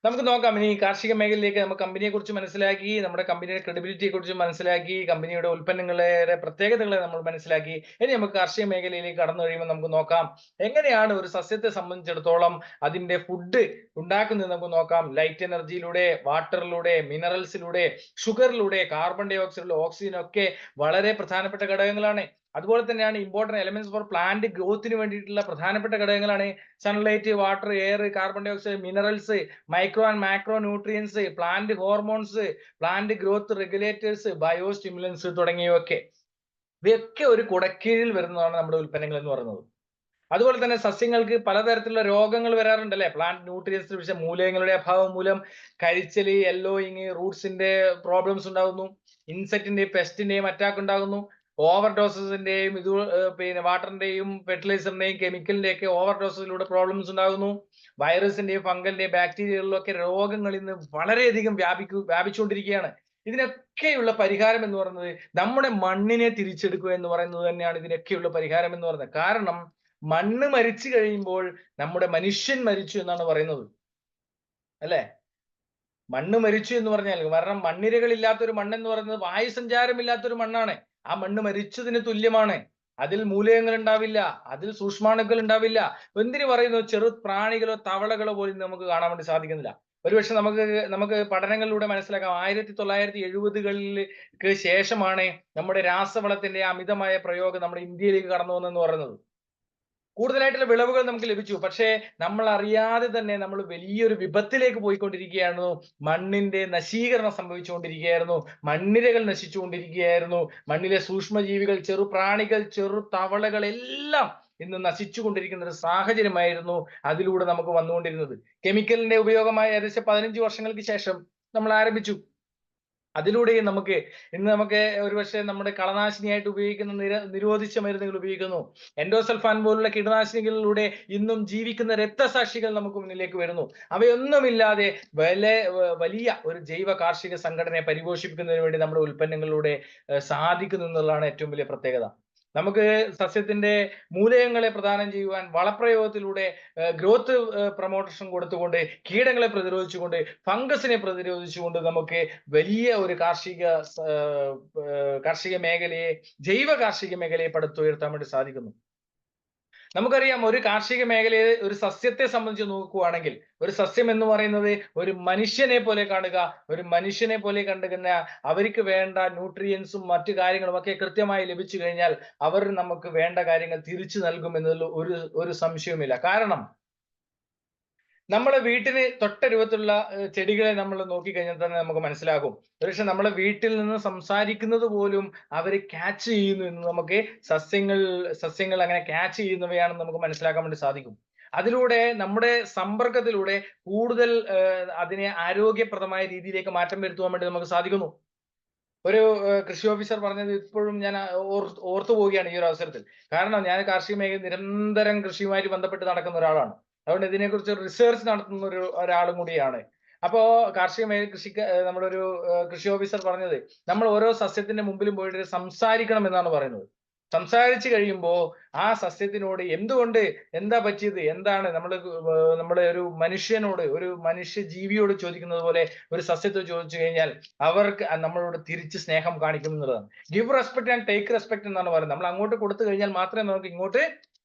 നമുക്ക് നോക്കാം ഇനി കാർഷിക മേഖലയിലേക്ക്. നമുക്ക് കമ്പനിയെ കുറിച്ച് മനസ്സിലാക്കി, നമ്മുടെ കമ്പനിയുടെ ക്രെഡിബിലിറ്റിയെ കുറിച്ച് മനസ്സിലാക്കി, കമ്പനിയുടെ ഉൽപ്പന്നങ്ങളുടെ പ്രത്യേകതകളെ നമ്മൾ മനസ്സിലാക്കി. ഇനി നമുക്ക് കാർഷിക മേഖലയിലേക്ക് കടന്നു കഴിയുമ്പോൾ നമുക്ക് നോക്കാം എങ്ങനെയാണ് ഒരു സസ്യത്തെ സംബന്ധിച്ചിടത്തോളം അതിന്റെ ഫുഡ് ഉണ്ടാക്കുന്നത് നമുക്ക് നോക്കാം. ലൈറ്റ് എനർജിയിലൂടെ, വാട്ടറിലൂടെ, മിനറൽസിലൂടെ, ഷുഗറിലൂടെ, കാർബൺ ഡൈ ഓക്സൈഡിലൂടെ, ഓക്സിജൻ ഒക്കെ വളരെ പ്രധാനപ്പെട്ട ഘടകങ്ങളാണ്. അതുപോലെ തന്നെയാണ് ഇമ്പോർട്ടന്റ് എലമെന്റ്സ് ഫോർ പ്ലാന്റ് ഗ്രോത്തിന് വേണ്ടിയിട്ടുള്ള പ്രധാനപ്പെട്ട ഘടകങ്ങളാണ് sunlight, water, air, carbon dioxide, minerals, micro and macro nutrients, plant hormones, plant growth regulators, bio stimulants തുടങ്ങിയവയൊക്കെ ഇവയൊക്കെ ഒരു കുടക്കീഴിൽ വരുന്നതാണ് നമ്മുടെ ഉൽപ്പന്നങ്ങൾ എന്ന് പറയുന്നത്. അതുപോലെ തന്നെ സസ്യങ്ങൾക്ക് പലതരത്തിലുള്ള രോഗങ്ങൾ വരാറുണ്ടല്ലേ. പ്ലാന്റ് ന്യൂട്രിയൻസ് പക്ഷേ മൂലകങ്ങളുടെ അഭാവം മൂലം കരിച്ചല്, യെല്ലോയിങ്, റൂട്ട്സിന്റെ പ്രോബ്ലംസ് ഉണ്ടാകുന്നു, ഇൻസെക്റ്റിന്റെയും പെസ്റ്റിന്റെയും അറ്റാക്ക് ഉണ്ടാകുന്നു, ഓവർ ഡോസസിന്റെയും ഇത് പിന്നെ വാട്ടറിന്റെയും ഫെർട്ടിലൈസറിന്റെയും കെമിക്കലിന്റെയും ഒക്കെ ഓവർ ഡോസസിലൂടെ പ്രോബ്ലംസ് ഉണ്ടാകുന്നു. വൈറസിന്റെയും ഫംഗലിന്റെയും ബാക്ടീരിയകളിലും ഒക്കെ രോഗങ്ങൾ ഇന്ന് വളരെയധികം വ്യാപിച്ചുകൊണ്ടിരിക്കുകയാണ്. ഇതിനൊക്കെയുള്ള പരിഹാരം എന്ന് പറയുന്നത് നമ്മുടെ മണ്ണിനെ തിരിച്ചെടുക്കുക എന്ന് പറയുന്നത് തന്നെയാണ് ഇതിനൊക്കെയുള്ള പരിഹാരം എന്ന് പറയുന്നത്. കാരണം മണ്ണ് മരിച്ചു കഴിയുമ്പോൾ നമ്മുടെ മനുഷ്യൻ മരിച്ചു എന്നാണ് പറയുന്നത്, അല്ലെ? മണ്ണ് മരിച്ചു എന്ന് പറഞ്ഞാൽ, കാരണം മണ്ണിരകൾ ഇല്ലാത്തൊരു മണ്ണെന്ന് പറയുന്നത് വായുസഞ്ചാരമില്ലാത്തൊരു മണ്ണാണ്. ആ മണ്ണ് മരിച്ചതിന് തുല്യമാണ്. അതിൽ മൂലകങ്ങൾ ഉണ്ടാവില്ല, അതിൽ സൂക്ഷ്മാണുക്കൾ ഉണ്ടാവില്ല. എന്തിനു പറയുന്നു, ചെറു പ്രാണികളോ തവളകളോ പോലും നമുക്ക് കാണാൻ വേണ്ടി സാധിക്കുന്നില്ല. ഒരുപക്ഷെ നമുക്ക് പഠനങ്ങളിലൂടെ മനസ്സിലാക്കാം 1970-കളിലേക്ക് ശേഷമാണ് നമ്മുടെ രാസവളത്തിന്റെ അമിതമായ പ്രയോഗം നമ്മുടെ ഇന്ത്യയിലേക്ക് കടന്നു വന്നെന്ന് പറയുന്നത്. കൂടുതലായിട്ടുള്ള വിളവുകൾ നമുക്ക് ലഭിച്ചു. പക്ഷേ നമ്മൾ അറിയാതെ തന്നെ നമ്മൾ വലിയൊരു വിപത്തിലേക്ക് പോയിക്കൊണ്ടിരിക്കുകയായിരുന്നു. മണ്ണിന്റെ നശീകരണം സംഭവിച്ചുകൊണ്ടിരിക്കുകയായിരുന്നു. മണ്ണിരകൾ നശിച്ചുകൊണ്ടിരിക്കുകയായിരുന്നു. മണ്ണിലെ സൂക്ഷ്മജീവികൾ, ചെറു പ്രാണികൾ, ചെറു തവളകൾ എല്ലാം ഇന്ന് നശിച്ചുകൊണ്ടിരിക്കുന്ന ഒരു സാഹചര്യമായിരുന്നു അതിലൂടെ നമുക്ക് വന്നുകൊണ്ടിരുന്നത്. കെമിക്കലിന്റെ ഉപയോഗമായ ഏകദേശം 15 വർഷങ്ങൾക്ക് ശേഷം നമ്മൾ ആരംഭിച്ചു. അതിലൂടെയും നമുക്ക് ഒരുപക്ഷെ നമ്മുടെ കളനാശിനിയായിട്ട് ഉപയോഗിക്കുന്ന നിരോധിച്ച മരുന്നുകൾ ഉപയോഗിക്കുന്നു. എൻഡോസൾഫാൻ പോലുള്ള കീടനാശിനികളിലൂടെ ഇന്നും ജീവിക്കുന്ന രക്തസാക്ഷികൾ നമുക്ക് മുന്നിലേക്ക് വരുന്നു. അവയൊന്നുമില്ലാതെ വലിയ ഒരു ജൈവ കാർഷിക സംഘടനയെ പരിപോഷിപ്പിക്കുന്നതിന് വേണ്ടി നമ്മുടെ ഉൽപ്പന്നങ്ങളിലൂടെ സാധിക്കുന്നു എന്നുള്ളതാണ് ഏറ്റവും വലിയ പ്രത്യേകത. നമുക്ക് സസ്യത്തിന്റെ മൂലകങ്ങളെ പ്രദാനം ചെയ്യുവാൻ വളപ്രയോഗത്തിലൂടെ ഗ്രോത്ത് പ്രൊമോട്ടേഷൻ കൊടുത്തുകൊണ്ട്, കീടങ്ങളെ പ്രതിരോധിച്ചുകൊണ്ട്, ഫംഗസിനെ പ്രതിരോധിച്ചുകൊണ്ട് നമുക്ക് വലിയ ഒരു കാർഷിക മേഖലയെ, ജൈവ കാർഷിക മേഖലയെ പടുത്തുയർത്താൻ വേണ്ടി സാധിക്കുന്നു. നമുക്കറിയാം, ഒരു കാർഷിക മേഖലയെ, ഒരു സസ്യത്തെ സംബന്ധിച്ച് നോക്കുകയാണെങ്കിൽ, ഒരു സസ്യം എന്ന് പറയുന്നത് ഒരു മനുഷ്യനെ പോലെ കാണുക. ഒരു മനുഷ്യനെ പോലെ കണ്ടുകഴിഞ്ഞ അവർക്ക് വേണ്ട ന്യൂട്രിയൻസും മറ്റു കാര്യങ്ങളും ഒക്കെ കൃത്യമായി ലഭിച്ചു കഴിഞ്ഞാൽ അവർ നമുക്ക് വേണ്ട കാര്യങ്ങൾ തിരിച്ചു നൽകും എന്നതിൽ ഒരു സംശയവുമില്ല. കാരണം നമ്മുടെ വീട്ടിന് തൊട്ടരുവത്തുള്ള ചെടികളെ നമ്മൾ നോക്കിക്കഴിഞ്ഞാൽ തന്നെ നമുക്ക് മനസ്സിലാകും. പക്ഷെ നമ്മളെ വീട്ടിൽ നിന്ന് സംസാരിക്കുന്നത് പോലും അവര് ക്യാച്ച് ചെയ്യുന്നു എന്ന് നമുക്ക് സസ്യങ്ങൾ അങ്ങനെ ക്യാച്ച് ചെയ്യുന്നവയാണെന്ന് നമുക്ക് മനസ്സിലാക്കാൻ വേണ്ടി സാധിക്കും. അതിലൂടെ നമ്മുടെ സമ്പർക്കത്തിലൂടെ കൂടുതൽ അതിനെ ആരോഗ്യപ്രദമായ രീതിയിലേക്ക് മാറ്റം വരുത്തുവാൻ വേണ്ടി നമുക്ക് സാധിക്കുന്നു. ഒരു കൃഷി ഓഫീസർ പറഞ്ഞത് ഇപ്പോഴും ഞാൻ ഓർത്തു പോവുകയാണ് ഈ ഒരു അവസരത്തിൽ. കാരണം ഞാൻ കാർഷിക മേഖലയിൽ നിരന്തരം കൃഷിയുമായിട്ട് ബന്ധപ്പെട്ട് നടക്കുന്ന ഒരാളാണ്. അതുകൊണ്ട് ഇതിനെക്കുറിച്ച് റിസർച്ച് നടത്തുന്ന ഒരാളും കൂടിയാണ്. അപ്പോ നമ്മുടെ ഒരു കൃഷി ഓഫീസർ പറഞ്ഞത്, നമ്മൾ ഓരോ സസ്യത്തിന്റെ മുമ്പിലും പോയിട്ട് സംസാരിക്കണം എന്നാണ് പറയുന്നത്. സംസാരിച്ചു കഴിയുമ്പോ ആ സസ്യത്തിനോട് എന്തുകൊണ്ട്, എന്താ പറ്റിയത്, എന്താണ് നമ്മുടെ ഒരു മനുഷ്യനോട്, ഒരു മനുഷ്യ ജീവിയോട് ചോദിക്കുന്നത് പോലെ ഒരു സസ്യത്തോട് ചോദിച്ചു കഴിഞ്ഞാൽ അവർക്ക് നമ്മളോട് തിരിച്ച് സ്നേഹം കാണിക്കും എന്നുള്ളതാണ്. Give respect and take respect എന്നാണ് പറയുന്നത്. നമ്മൾ അങ്ങോട്ട് കൊടുത്തു കഴിഞ്ഞാൽ മാത്രമേ നമുക്ക് ഇങ്ങോട്ട്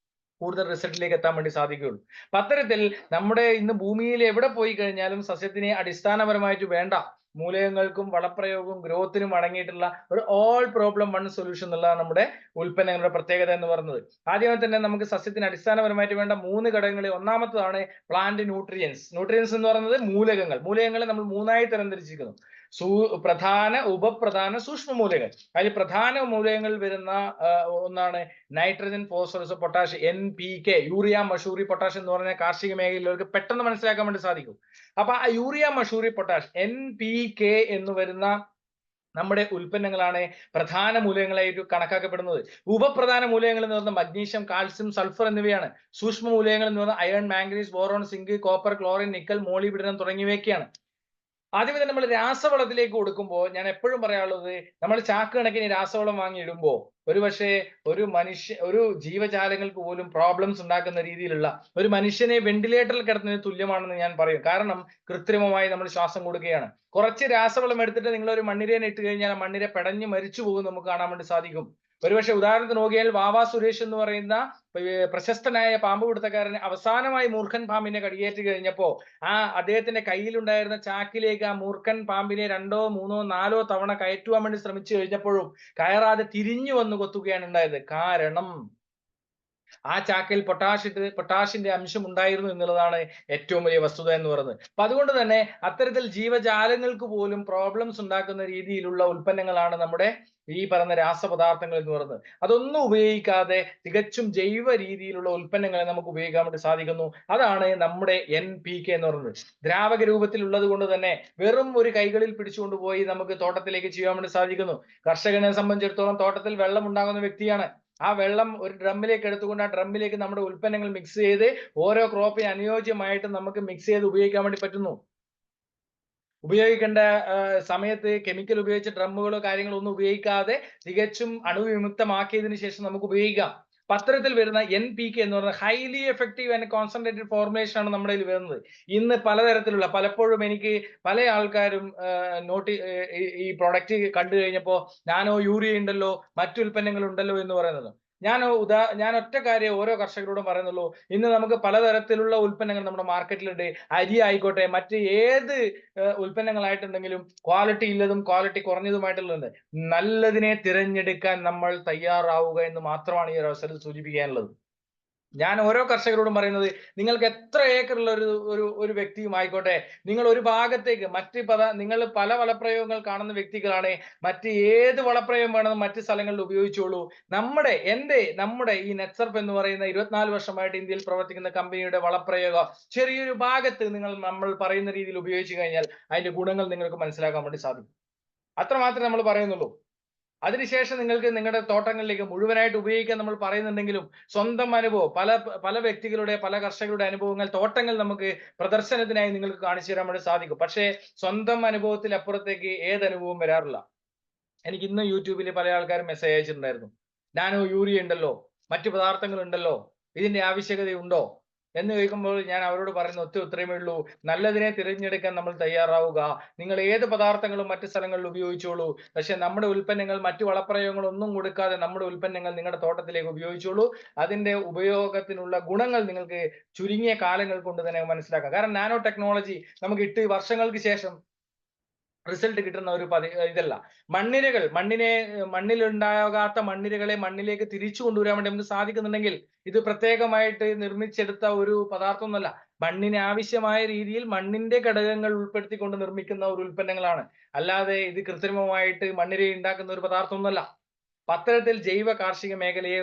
കൂടുതൽ റിസൾട്ടിലേക്ക് എത്താൻ വേണ്ടി സാധിക്കുകയുള്ളൂ. അപ്പൊ അത്തരത്തിൽ നമ്മുടെ ഇന്ന് ഭൂമിയിൽ എവിടെ പോയി കഴിഞ്ഞാലും സസ്യത്തിനെ അടിസ്ഥാനപരമായിട്ട് വേണ്ട മൂലകങ്ങൾക്കും വളപ്രയോഗവും ഗ്രോത്തിനും അടങ്ങിയിട്ടുള്ള ഒരു ഓൾ പ്രോബ്ലം വൺ സൊല്യൂഷൻ എന്നുള്ളതാണ് നമ്മുടെ ഉൽപ്പന്നങ്ങളുടെ പ്രത്യേകത എന്ന് പറയുന്നത്. ആദ്യമായി തന്നെ നമുക്ക് സസ്യത്തിന് അടിസ്ഥാനപരമായിട്ട് വേണ്ട 3 ഘടകങ്ങളിൽ ഒന്നാമത്തതാണ് പ്ലാന്റ് ന്യൂട്രിയൻസ്. ന്യൂട്രിയൻസ് എന്ന് പറയുന്നത് മൂലകങ്ങളെ നമ്മൾ 3ആയി തരംതിരിച്ചിരിക്കുന്നു. പ്രധാന, ഉപപ്രധാന, സൂക്ഷ്മ മൂലകങ്ങൾ. അതിൽ പ്രധാന മൂലകങ്ങളിൽ വരുന്ന ഒന്നാണ് nitrogen, phosphorus, potash, NPK, urea, Mussoorie, potash എന്ന് പറഞ്ഞ കാർഷിക മേഖലയിലേക്ക് പെട്ടെന്ന് മനസ്സിലാക്കാൻ വേണ്ടി സാധിക്കും. അപ്പൊ ആ യൂറിയ, മഷൂറി, പൊട്ടാഷ്, NPK എന്ന് വരുന്ന നമ്മുടെ ഉൽപ്പന്നങ്ങളാണ് പ്രധാന മൂലകങ്ങളായിട്ട് കണക്കാക്കപ്പെടുന്നത്. ഉപപ്രധാന മൂലകങ്ങൾ എന്ന് പറയുന്നത് മഗ്നീഷ്യം, കാൽസ്യം, സൾഫർ എന്നിവയാണ്. സൂക്ഷ്മ മൂലകങ്ങൾ എന്ന് പറയുന്നത് iron, manganese, boron, zinc, copper, chlorine, nickel, molybdenum തുടങ്ങിയവയൊക്കെയാണ്. ആദ്യമേ തന്നെ നമ്മൾ രാസവളത്തിലേക്ക് കൊടുക്കുമ്പോൾ ഞാൻ എപ്പോഴും പറയാനുള്ളത്, നമ്മൾ ചാക്ക് കണക്കിന് രാസവളം വാങ്ങി ഇടുമ്പോൾ ഒരുപക്ഷെ ഒരു ജീവജാലങ്ങൾക്ക് പോലും പ്രോബ്ലംസ് ഉണ്ടാക്കുന്ന രീതിയിലുള്ള, ഒരു മനുഷ്യനെ വെന്റിലേറ്ററിൽ കിടത്തുന്നതിന് തുല്യമാണെന്ന് ഞാൻ പറയും. കാരണം കൃത്രിമമായി നമ്മൾ ശ്വാസം കൊടുക്കുകയാണ്. കുറച്ച് രാസവളം എടുത്തിട്ട് നിങ്ങൾ ഒരു മണ്ണിരയെ ഇട്ട് കഴിഞ്ഞാൽ ആ മണ്ണിര പെടഞ്ഞ് മരിച്ചു പോകും നമുക്ക് കാണാൻ വേണ്ടി സാധിക്കും. ഒരുപക്ഷെ ഉദാഹരണത്തിന് നോക്കിയാൽ വാവാ സുരേഷ് എന്ന് പറയുന്ന പ്രശസ്തനായ പാമ്പ് പിടുത്തക്കാരൻ അവസാനമായി മൂർഖൻ പാമ്പിനെ കടിയേറ്റ് കഴിഞ്ഞപ്പോ അദ്ദേഹത്തിന്റെ കയ്യിലുണ്ടായിരുന്ന ചാക്കിലേക്ക് ആ മൂർഖൻ പാമ്പിനെ 2, 3, 4 തവണ കയറ്റുവാൻ വേണ്ടി ശ്രമിച്ചു കഴിഞ്ഞപ്പോഴും കയറാതെ തിരിഞ്ഞു വന്ന് കൊത്തുകയാണ് ഉണ്ടായത്. കാരണം ആ ചാക്കിൽ പൊട്ടാഷിന്റെ അംശം ഉണ്ടായിരുന്നു എന്നുള്ളതാണ് ഏറ്റവും വലിയ വസ്തുത എന്ന് പറയുന്നത്. അപ്പൊ അതുകൊണ്ട് തന്നെ അത്തരത്തിൽ ജീവജാലങ്ങൾക്ക് പോലും പ്രോബ്ലംസ് ഉണ്ടാക്കുന്ന രീതിയിലുള്ള ഉൽപ്പന്നങ്ങളാണ് നമ്മുടെ ഈ പറയുന്ന രാസപദാർത്ഥങ്ങൾ എന്ന് പറയുന്നത്. അതൊന്നും ഉപയോഗിക്കാതെ തികച്ചും ജൈവ രീതിയിലുള്ള ഉൽപ്പന്നങ്ങളെ നമുക്ക് ഉപയോഗിക്കാൻ വേണ്ടി സാധിക്കുന്നു. അതാണ് നമ്മുടെ NPK എന്ന് പറയുന്നത്. ദ്രാവക രൂപത്തിൽ ഉള്ളത് കൊണ്ട് തന്നെ വെറും ഒരു കൈകളിൽ പിടിച്ചുകൊണ്ട് പോയി നമുക്ക് തോട്ടത്തിലേക്ക് ചെയ്യാൻ വേണ്ടി സാധിക്കുന്നു. കർഷകനെ സംബന്ധിച്ചിടത്തോളം തോട്ടത്തിൽ വെള്ളം ഉണ്ടാകുന്ന വ്യക്തിയാണ്. ആ വെള്ളം ഒരു ഡ്രമ്മിലേക്ക് എടുത്തുകൊണ്ട് ആ ഡ്രമ്മിലേക്ക് നമ്മുടെ ഉൽപ്പന്നങ്ങൾ മിക്സ് ചെയ്ത് ഓരോ ക്രോപ്പിന് അനുയോജ്യമായിട്ട് നമുക്ക് മിക്സ് ചെയ്ത് ഉപയോഗിക്കാൻ വേണ്ടി പറ്റുന്നു. ഉപയോഗിക്കേണ്ട സമയത്ത് കെമിക്കൽ ഉപയോഗിച്ച ഡ്രമ്മുകളോ കാര്യങ്ങളോ ഒന്നും ഉപയോഗിക്കാതെ തികച്ചും അണുവിമുക്തമാക്കിയതിനു ശേഷം നമുക്ക് ഉപയോഗിക്കാം. പത്രത്തിൽ വരുന്ന NPK എന്ന് പറയുന്നത് highly effective and concentrated formulation ആണ് നമ്മുടെ കയ്യിൽ വരുന്നത്. ഇന്ന് പലതരത്തിലുള്ള, പലപ്പോഴും എനിക്ക് പല ആൾക്കാരും ഈ പ്രൊഡക്റ്റ് കണ്ടു കഴിഞ്ഞപ്പോ നാനോ യൂറിയ ഉണ്ടല്ലോ, മറ്റു ഉൽപ്പന്നങ്ങൾ ഉണ്ടല്ലോ എന്ന് പറയുന്നത്. ഞാൻ ഒറ്റ കാര്യം ഓരോ കർഷകരോടും പറയുന്നുള്ളൂ, ഇന്ന് നമുക്ക് പലതരത്തിലുള്ള ഉൽപ്പന്നങ്ങൾ നമ്മുടെ മാർക്കറ്റിലുണ്ട്. അരി ആയിക്കോട്ടെ, മറ്റ് ഏത് ഉൽപ്പന്നങ്ങളായിട്ടുണ്ടെങ്കിലും ക്വാളിറ്റി ഉള്ളതും ക്വാളിറ്റി കുറഞ്ഞതുമായിട്ടുള്ളത്, നല്ലതിനെ തിരഞ്ഞെടുക്കാൻ നമ്മൾ തയ്യാറാവുക എന്ന് മാത്രമാണ് ഈ ഒരു അവസരത്തിൽ സൂചിപ്പിക്കാനുള്ളത്. ഞാൻ ഓരോ കർഷകരോടും പറയുന്നത്, നിങ്ങൾക്ക് എത്ര ഏക്കറുള്ള ഒരു വ്യക്തിയും ആയിക്കോട്ടെ, നിങ്ങൾ ഒരു ഭാഗത്തേക്ക് നിങ്ങൾ പല വളപ്രയോഗങ്ങൾ കാണുന്ന വ്യക്തികളാണ്. മറ്റ് ഏത് വളപ്രയോഗം വേണമെന്ന് മറ്റ് സ്ഥലങ്ങളിൽ ഉപയോഗിച്ചോളൂ. നമ്മുടെ ഈ നെറ്റ്സർഫ് എന്ന് പറയുന്ന 24 വർഷമായിട്ട് ഇന്ത്യയിൽ പ്രവർത്തിക്കുന്ന കമ്പനിയുടെ വളപ്രയോഗം ചെറിയൊരു ഭാഗത്ത് നമ്മൾ പറയുന്ന രീതിയിൽ ഉപയോഗിച്ചു കഴിഞ്ഞാൽ അതിന്റെ ഗുണങ്ങൾ നിങ്ങൾക്ക് മനസ്സിലാക്കാൻ വേണ്ടി സാധിക്കും. അത്രമാത്രമേ നമ്മൾ പറയുന്നുള്ളൂ. അതിനുശേഷം നിങ്ങൾക്ക് നിങ്ങളുടെ തോട്ടങ്ങളിലേക്ക് മുഴുവനായിട്ട് ഉപയോഗിക്കാൻ നമ്മൾ പറയുന്നുണ്ടെങ്കിലും സ്വന്തം അനുഭവം, പല വ്യക്തികളുടെ, പല കർഷകരുടെ അനുഭവങ്ങൾ, തോട്ടങ്ങൾ നമുക്ക് പ്രദർശനത്തിനായി നിങ്ങൾക്ക് കാണിച്ചു തരാൻ വേണ്ടി സാധിക്കും. പക്ഷേ സ്വന്തം അനുഭവത്തിൽ അപ്പുറത്തേക്ക് ഏതനുഭവവും വരാറില്ല. എനിക്ക് ഇന്ന് യൂട്യൂബിൽ പല ആൾക്കാരും മെസ്സേജ് അയച്ചിട്ടുണ്ടായിരുന്നു, നാനോ യൂറിയ ഉണ്ടല്ലോ, മറ്റു പദാർത്ഥങ്ങൾ ഉണ്ടല്ലോ, ഇതിന്റെ ആവശ്യകതയുണ്ടോ എന്ന് ചോദിക്കുമ്പോൾ ഞാൻ അവരോട് പറയുന്ന ഉത്തരമേ ഉള്ളൂ, നല്ലതിനെ തിരഞ്ഞെടുക്കാൻ നമ്മൾ തയ്യാറാവുക. നിങ്ങൾ ഏത് പദാർത്ഥങ്ങളും മറ്റു സ്ഥലങ്ങളിൽ ഉപയോഗിച്ചോളൂ. പക്ഷെ നമ്മുടെ ഉൽപ്പന്നങ്ങൾ മറ്റു വളപ്രയോഗങ്ങളൊന്നും കൊടുക്കാതെ നമ്മുടെ ഉൽപ്പന്നങ്ങൾ നിങ്ങളുടെ തോട്ടത്തിലേക്ക് ഉപയോഗിച്ചോളൂ. അതിന്റെ ഉപയോഗത്തിനുള്ള ഗുണങ്ങൾ നിങ്ങൾക്ക് ചുരുങ്ങിയ കാലങ്ങൾ കൊണ്ട് തന്നെ മനസ്സിലാക്കാം. കാരണം നാനോ ടെക്നോളജി നമുക്ക് ഇട്ട് വർഷങ്ങൾക്ക് ശേഷം റിസൾട്ട് കിട്ടുന്ന ഒരു ഇതല്ല. മണ്ണിലുണ്ടാകാത്ത മണ്ണിരകളെ മണ്ണിലേക്ക് തിരിച്ചു കൊണ്ടുവരാൻ വേണ്ടി നമുക്ക് സാധിക്കുന്നുണ്ടെങ്കിൽ ഇത് പ്രത്യേകമായിട്ട് നിർമ്മിച്ചെടുത്ത ഒരു പദാർത്ഥമൊന്നുമല്ല. മണ്ണിന് ആവശ്യമായ രീതിയിൽ മണ്ണിന്റെ ഘടകങ്ങൾ ഉൾപ്പെടുത്തിക്കൊണ്ട് നിർമ്മിക്കുന്ന ഒരു ഉൽപ്പന്നങ്ങളാണ്. അല്ലാതെ ഇത് കൃത്രിമമായിട്ട് മണ്ണിര ഉണ്ടാക്കുന്ന ഒരു പദാർത്ഥമൊന്നുമല്ല. അത്തരത്തിൽ ജൈവ കാർഷിക മേഖലയെ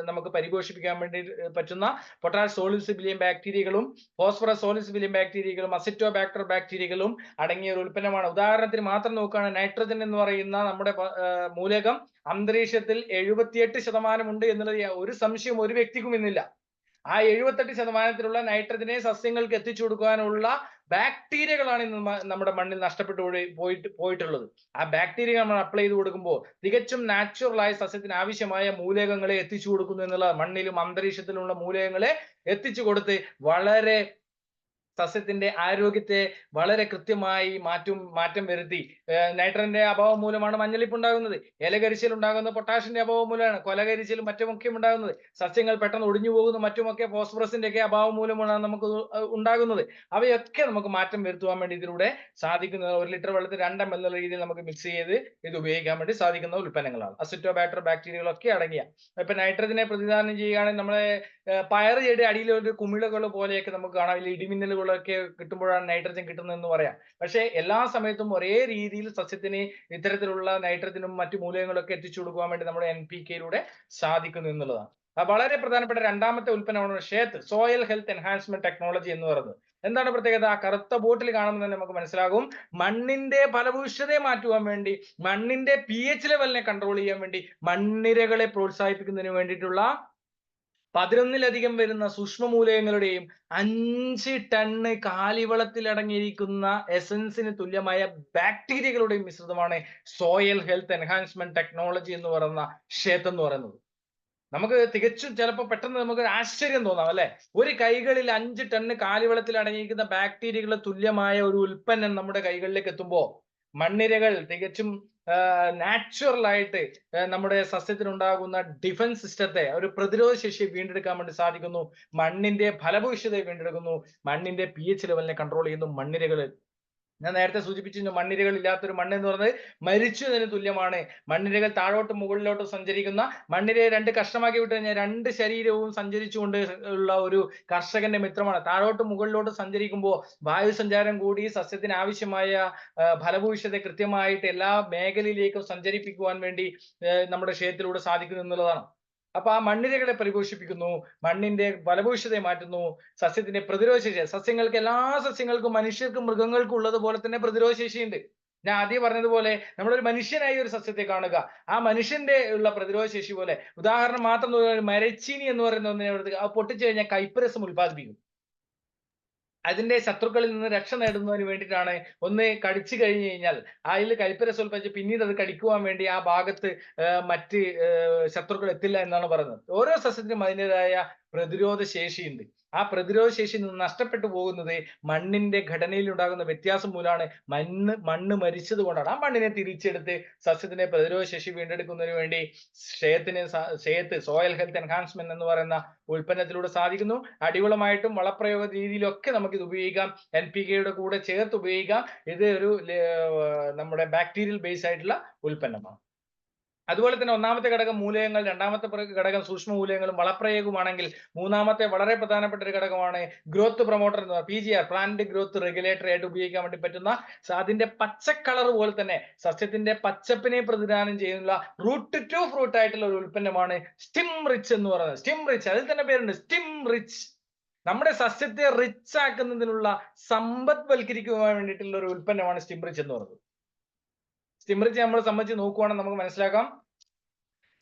നമുക്ക് പരിപോഷിപ്പിക്കാൻ വേണ്ടി പറ്റുന്ന പൊട്ടാഷ് സോളിസിബിലിയം ബാക്ടീരിയകളും ഫോസ്ഫറസ് സോളിസിബിലിയം ബാക്ടീരിയകളും അസിറ്റോബാക്ടർ ബാക്ടീരിയകളും അടങ്ങിയ ഒരു ഉൽപ്പന്നമാണ്. ഉദാഹരണത്തിന് മാത്രം നോക്കുകയാണെങ്കിൽ നൈട്രജൻ എന്ന് പറയുന്ന നമ്മുടെ മൂലകം അന്തരീക്ഷത്തിൽ 78% ഉണ്ട് എന്നുള്ളത് ഒരു സംശയം ഒരു വ്യക്തിക്കും ഇന്നില്ല. ആ 78% നൈട്രജനെ സസ്യങ്ങൾക്ക് എത്തിച്ചു കൊടുക്കാനുള്ള ബാക്ടീരിയകളാണ് ഇന്ന് നമ്മുടെ മണ്ണിൽ നഷ്ടപ്പെട്ടു പോയിട്ടുള്ളത്. ആ ബാക്ടീരിയ നമ്മൾ അപ്ലൈ ചെയ്ത് കൊടുക്കുമ്പോൾ തികച്ചും നാച്ചുറലായ സസ്യത്തിന് ആവശ്യമായ മൂലകങ്ങളെ എത്തിച്ചു കൊടുക്കുന്നു എന്നുള്ള, മണ്ണിലും അന്തരീക്ഷത്തിലുള്ള മൂലകങ്ങളെ എത്തിച്ചു കൊടുത്ത് വളരെ സസ്യത്തിന്റെ ആരോഗ്യത്തെ വളരെ കൃത്യമായി മാറ്റം വരുത്തി. നൈട്രജന്റെ അഭാവം മൂലമാണ് മഞ്ഞളിപ്പ് ഉണ്ടാകുന്നത്. ഇലകരിച്ചിൽ ഉണ്ടാകുന്നത് പൊട്ടാഷിന്റെ അഭാവം മൂലമാണ്. കൊലകരിച്ചിലും മറ്റുമൊക്കെ ഉണ്ടാകുന്നത്. സസ്യങ്ങൾ പെട്ടെന്ന് ഒടിഞ്ഞു പോകുന്ന മറ്റുമൊക്കെ ഫോസ്ഫറസിന്റെ ഒക്കെ അഭാവം മൂലമാണ് നമുക്ക് ഉണ്ടാകുന്നത്. അവയൊക്കെ നമുക്ക് മാറ്റം വരുത്തുവാൻ വേണ്ടി ഇതിലൂടെ സാധിക്കുന്നത്. 1 ലിറ്റർ വെള്ളത്തിൽ 2 ml എന്നുള്ള രീതിയിൽ നമുക്ക് മിക്സ് ചെയ്ത് ഇത് ഉപയോഗിക്കാൻ വേണ്ടി സാധിക്കുന്ന ഉൽപ്പന്നങ്ങളാണ്. അസിറ്റോബാക്ടർ ബാക്ടീരിയകളൊക്കെ അടങ്ങിയ. ഇപ്പൊ നൈട്രജനെ പ്രതിദാനം ചെയ്യുകയാണെങ്കിൽ നമ്മളെ പയർ ചെടി അടിയിൽ ഒരു കുമിളകൾ പോലെയൊക്കെ നമുക്ക് കാണാം. ഇടിമിന്നലുകളൊക്കെ കിട്ടുമ്പോഴാണ് നൈട്രജൻ കിട്ടുന്നതെന്ന് പറയാം. പക്ഷെ എല്ലാ സമയത്തും ഒരേ രീതിയിൽ സസ്യത്തിന് ഇത്തരത്തിലുള്ള നൈട്രജനും മറ്റു മൂലകങ്ങളൊക്കെ എത്തിച്ചു കൊടുക്കുവാൻ വേണ്ടി നമ്മുടെ NPK സാധിക്കുന്നു എന്നുള്ളതാണ്. വളരെ പ്രധാനപ്പെട്ട രണ്ടാമത്തെ ഉൽപ്പന്നമാണ് Seth, soil health enhancement technology എന്ന് പറയുന്നത്. എന്താണ് പ്രത്യേകത? ആ കറുത്ത ബോട്ടിൽ കാണുമ്പോൾ തന്നെ നമുക്ക് മനസ്സിലാകും. മണ്ണിന്റെ ഫലഭൂയിഷ്ഠതയെ മാറ്റുവാൻ വേണ്ടി, മണ്ണിന്റെ pH ലെവലിനെ കൺട്രോൾ ചെയ്യാൻ വേണ്ടി, മണ്ണിരകളെ പ്രോത്സാഹിപ്പിക്കുന്നതിന് വേണ്ടിയിട്ടുള്ള 11-ലധികം വരുന്ന സൂക്ഷ്മമൂലകങ്ങളുടെയും 5 ടണ്ണ് കാലിവളത്തിൽ അടങ്ങിയിരിക്കുന്ന എസൻസിന് തുല്യമായ ബാക്ടീരിയകളുടെയും മിശ്രിതമാണ് സോയിൽ ഹെൽത്ത് എൻഹാൻസ്മെന്റ് ടെക്നോളജി എന്ന് പറയുന്ന ഷേത്ത് എന്ന് പറയുന്നത്. നമുക്ക് തികച്ചും ചിലപ്പോൾ പെട്ടെന്ന് നമുക്ക് ആശ്ചര്യം തോന്നാം അല്ലെ? ഒരു കൈകളിൽ 5 ടണ്ണ് കാലിവളത്തിൽ അടങ്ങിയിരിക്കുന്ന ബാക്ടീരിയകളുടെ തുല്യമായ ഒരു ഉൽപ്പന്നം നമ്മുടെ കൈകളിലേക്ക് എത്തുമ്പോൾ മണ്ണിരകൾ തികച്ചും നാച്ചുറൽ ആയിട്ട് നമ്മുടെ സസ്യത്തിനുണ്ടാകുന്ന ഡിഫൻസ് സിസ്റ്റത്തെ, ഒരു പ്രതിരോധ ശേഷിയെ വീണ്ടെടുക്കാൻ വേണ്ടി സാധിക്കുന്നു. മണ്ണിന്റെ ഫലഭൂയിഷ്ഠതയെ വീണ്ടെടുക്കുന്നു. മണ്ണിന്റെ pH ലെവലിനെ കൺട്രോൾ ചെയ്യുന്നു. മണ്ണിരകൾ, ഞാൻ നേരത്തെ സൂചിപ്പിച്ചിരുന്നു, മണ്ണിരകൾ ഇല്ലാത്തൊരു മണ്ണ് എന്ന് പറയുന്നത് മരിച്ചതിന് തുല്യമാണ്. മണ്ണിരകൾ താഴോട്ടും മുകളിലോട്ടും സഞ്ചരിക്കുന്ന, മണ്ണിരയെ 2 കഷ്ണമാക്കി വിട്ട് കഴിഞ്ഞാൽ 2 ശരീരവും സഞ്ചരിച്ചുകൊണ്ട് ഉള്ള ഒരു കർഷകന്റെ മിത്രമാണ്. താഴോട്ടും മുകളിലോട്ടും സഞ്ചരിക്കുമ്പോൾ വായു സഞ്ചാരം കൂടി സസ്യത്തിന് ആവശ്യമായ ഫലഭൂയിഷ്ഠത കൃത്യമായിട്ട് എല്ലാ മേഖലയിലേക്കും സഞ്ചരിപ്പിക്കുവാൻ വേണ്ടി നമ്മുടെ ക്ഷേത്രത്തിലൂടെ സാധിക്കുന്നു എന്നുള്ളതാണ്. അപ്പൊ ആ മണ്ണിരകളെ പരിപോഷിപ്പിക്കുന്നു, മണ്ണിന്റെ ഫലഭൂയിഷ്ഠതയെ മാറ്റുന്നു, സസ്യത്തിന്റെ പ്രതിരോധ ശേഷി. സസ്യങ്ങൾക്ക്, എല്ലാ സസ്യങ്ങൾക്കും മനുഷ്യർക്കും മൃഗങ്ങൾക്കും ഉള്ളതുപോലെ തന്നെ പ്രതിരോധ ശേഷിയുണ്ട്. ഞാൻ ആദ്യം പറഞ്ഞതുപോലെ നമ്മളൊരു മനുഷ്യനായി ഒരു സസ്യത്തെ കാണുക. ആ മനുഷ്യന്റെ ഉള്ള പ്രതിരോധ ശേഷി പോലെ, ഉദാഹരണം മാത്രം മരച്ചീനി എന്ന് പറയുന്ന ഒന്നിനെ പൊട്ടിച്ചു കഴിഞ്ഞാൽ കയ്പരസം ഉത്പാദിപ്പിക്കും. അതിന്റെ ശത്രുക്കളിൽ നിന്ന് രക്ഷ നേടുന്നതിന് വേണ്ടിയിട്ടാണ്. ഒന്ന് കടിച്ചു കഴിഞ്ഞു കഴിഞ്ഞാൽ അതിൽ കയ്പരസം ഉൽപ്പാദിച്ച് പിന്നീട് അത് കടിക്കുവാൻ വേണ്ടി ആ ഭാഗത്ത് മറ്റ് ശത്രുക്കൾ എത്തില്ല എന്നാണ് പറയുന്നത്. ഓരോ സസ്യത്തിനും അതിൻ്റെതായ പ്രതിരോധ ശേഷിയുണ്ട്. ആ പ്രതിരോധ ശേഷി നഷ്ടപ്പെട്ടു പോകുന്നത് മണ്ണിന്റെ ഘടനയിൽ ഉണ്ടാകുന്ന വ്യത്യാസം മൂലമാണ്. മണ്ണ് മരിച്ചത് കൊണ്ടാണ്. ആ മണ്ണിനെ തിരിച്ചെടുത്ത് സസ്യത്തിന്റെ പ്രതിരോധ ശേഷി വീണ്ടെടുക്കുന്നതിന് വേണ്ടി ഷേത്ത്, സോയിൽ ഹെൽത്ത് എൻഹാൻസ്മെന്റ് എന്ന് പറയുന്ന ഉൽപ്പന്നത്തിലൂടെ സാധിക്കുന്നു. അടിവളമായിട്ടും വളപ്രയോഗ രീതിയിലൊക്കെ നമുക്ക് ഇത് ഉപയോഗിക്കാം. NPK കൂടെ ചേർത്ത് ഉപയോഗിക്കാം. ഇത് ഒരു നമ്മുടെ ബാക്ടീരിയൽ ബേസ് ആയിട്ടുള്ള ഉൽപ്പന്നമാണ്. അതുപോലെ തന്നെ ഒന്നാമത്തെ ഘടകം മൂലകങ്ങൾ, രണ്ടാമത്തെ ഘടകം സൂക്ഷ്മ മൂലകങ്ങളും വളപ്രയോഗവുമാണെങ്കിൽ, മൂന്നാമത്തെ വളരെ പ്രധാനപ്പെട്ട ഒരു ഘടകമാണ് ഗ്രോത്ത് പ്രൊമോട്ടർ എന്ന് പറയുന്നത്. PGR, പ്ലാന്റ് ഗ്രോത്ത് റെഗുലേറ്റർ ആയിട്ട് ഉപയോഗിക്കാൻ വേണ്ടി പറ്റുന്ന, അതിന്റെ പച്ച കളർ പോലെ തന്നെ സസ്യത്തിന്റെ പച്ചപ്പിനെ പ്രതിദാനം ചെയ്യുന്ന റൂട്ട് ടു ഫ്രൂട്ട് ആയിട്ടുള്ള ഒരു ഉൽപ്പന്നമാണ് സ്റ്റിം റിച്ച് എന്ന് പറയുന്നത്. സ്റ്റിം റിച്ച്, അതിൽ തന്നെ പേരുണ്ട്, സ്റ്റിം റിച്ച്. നമ്മുടെ സസ്യത്തെ റിച്ച് ആക്കുന്നതിനുള്ള, സമ്പദ്വൽക്കരിക്കുവാൻ വേണ്ടിയിട്ടുള്ള ഒരു ഉൽപ്പന്നമാണ് സ്റ്റിം റിച്ച് എന്ന് പറയുന്നത്. സ്റ്റിം റിച്ച് നമ്മൾ സംബന്ധിച്ച് നോക്കുവാണെങ്കിൽ നമുക്ക് മനസ്സിലാക്കാം,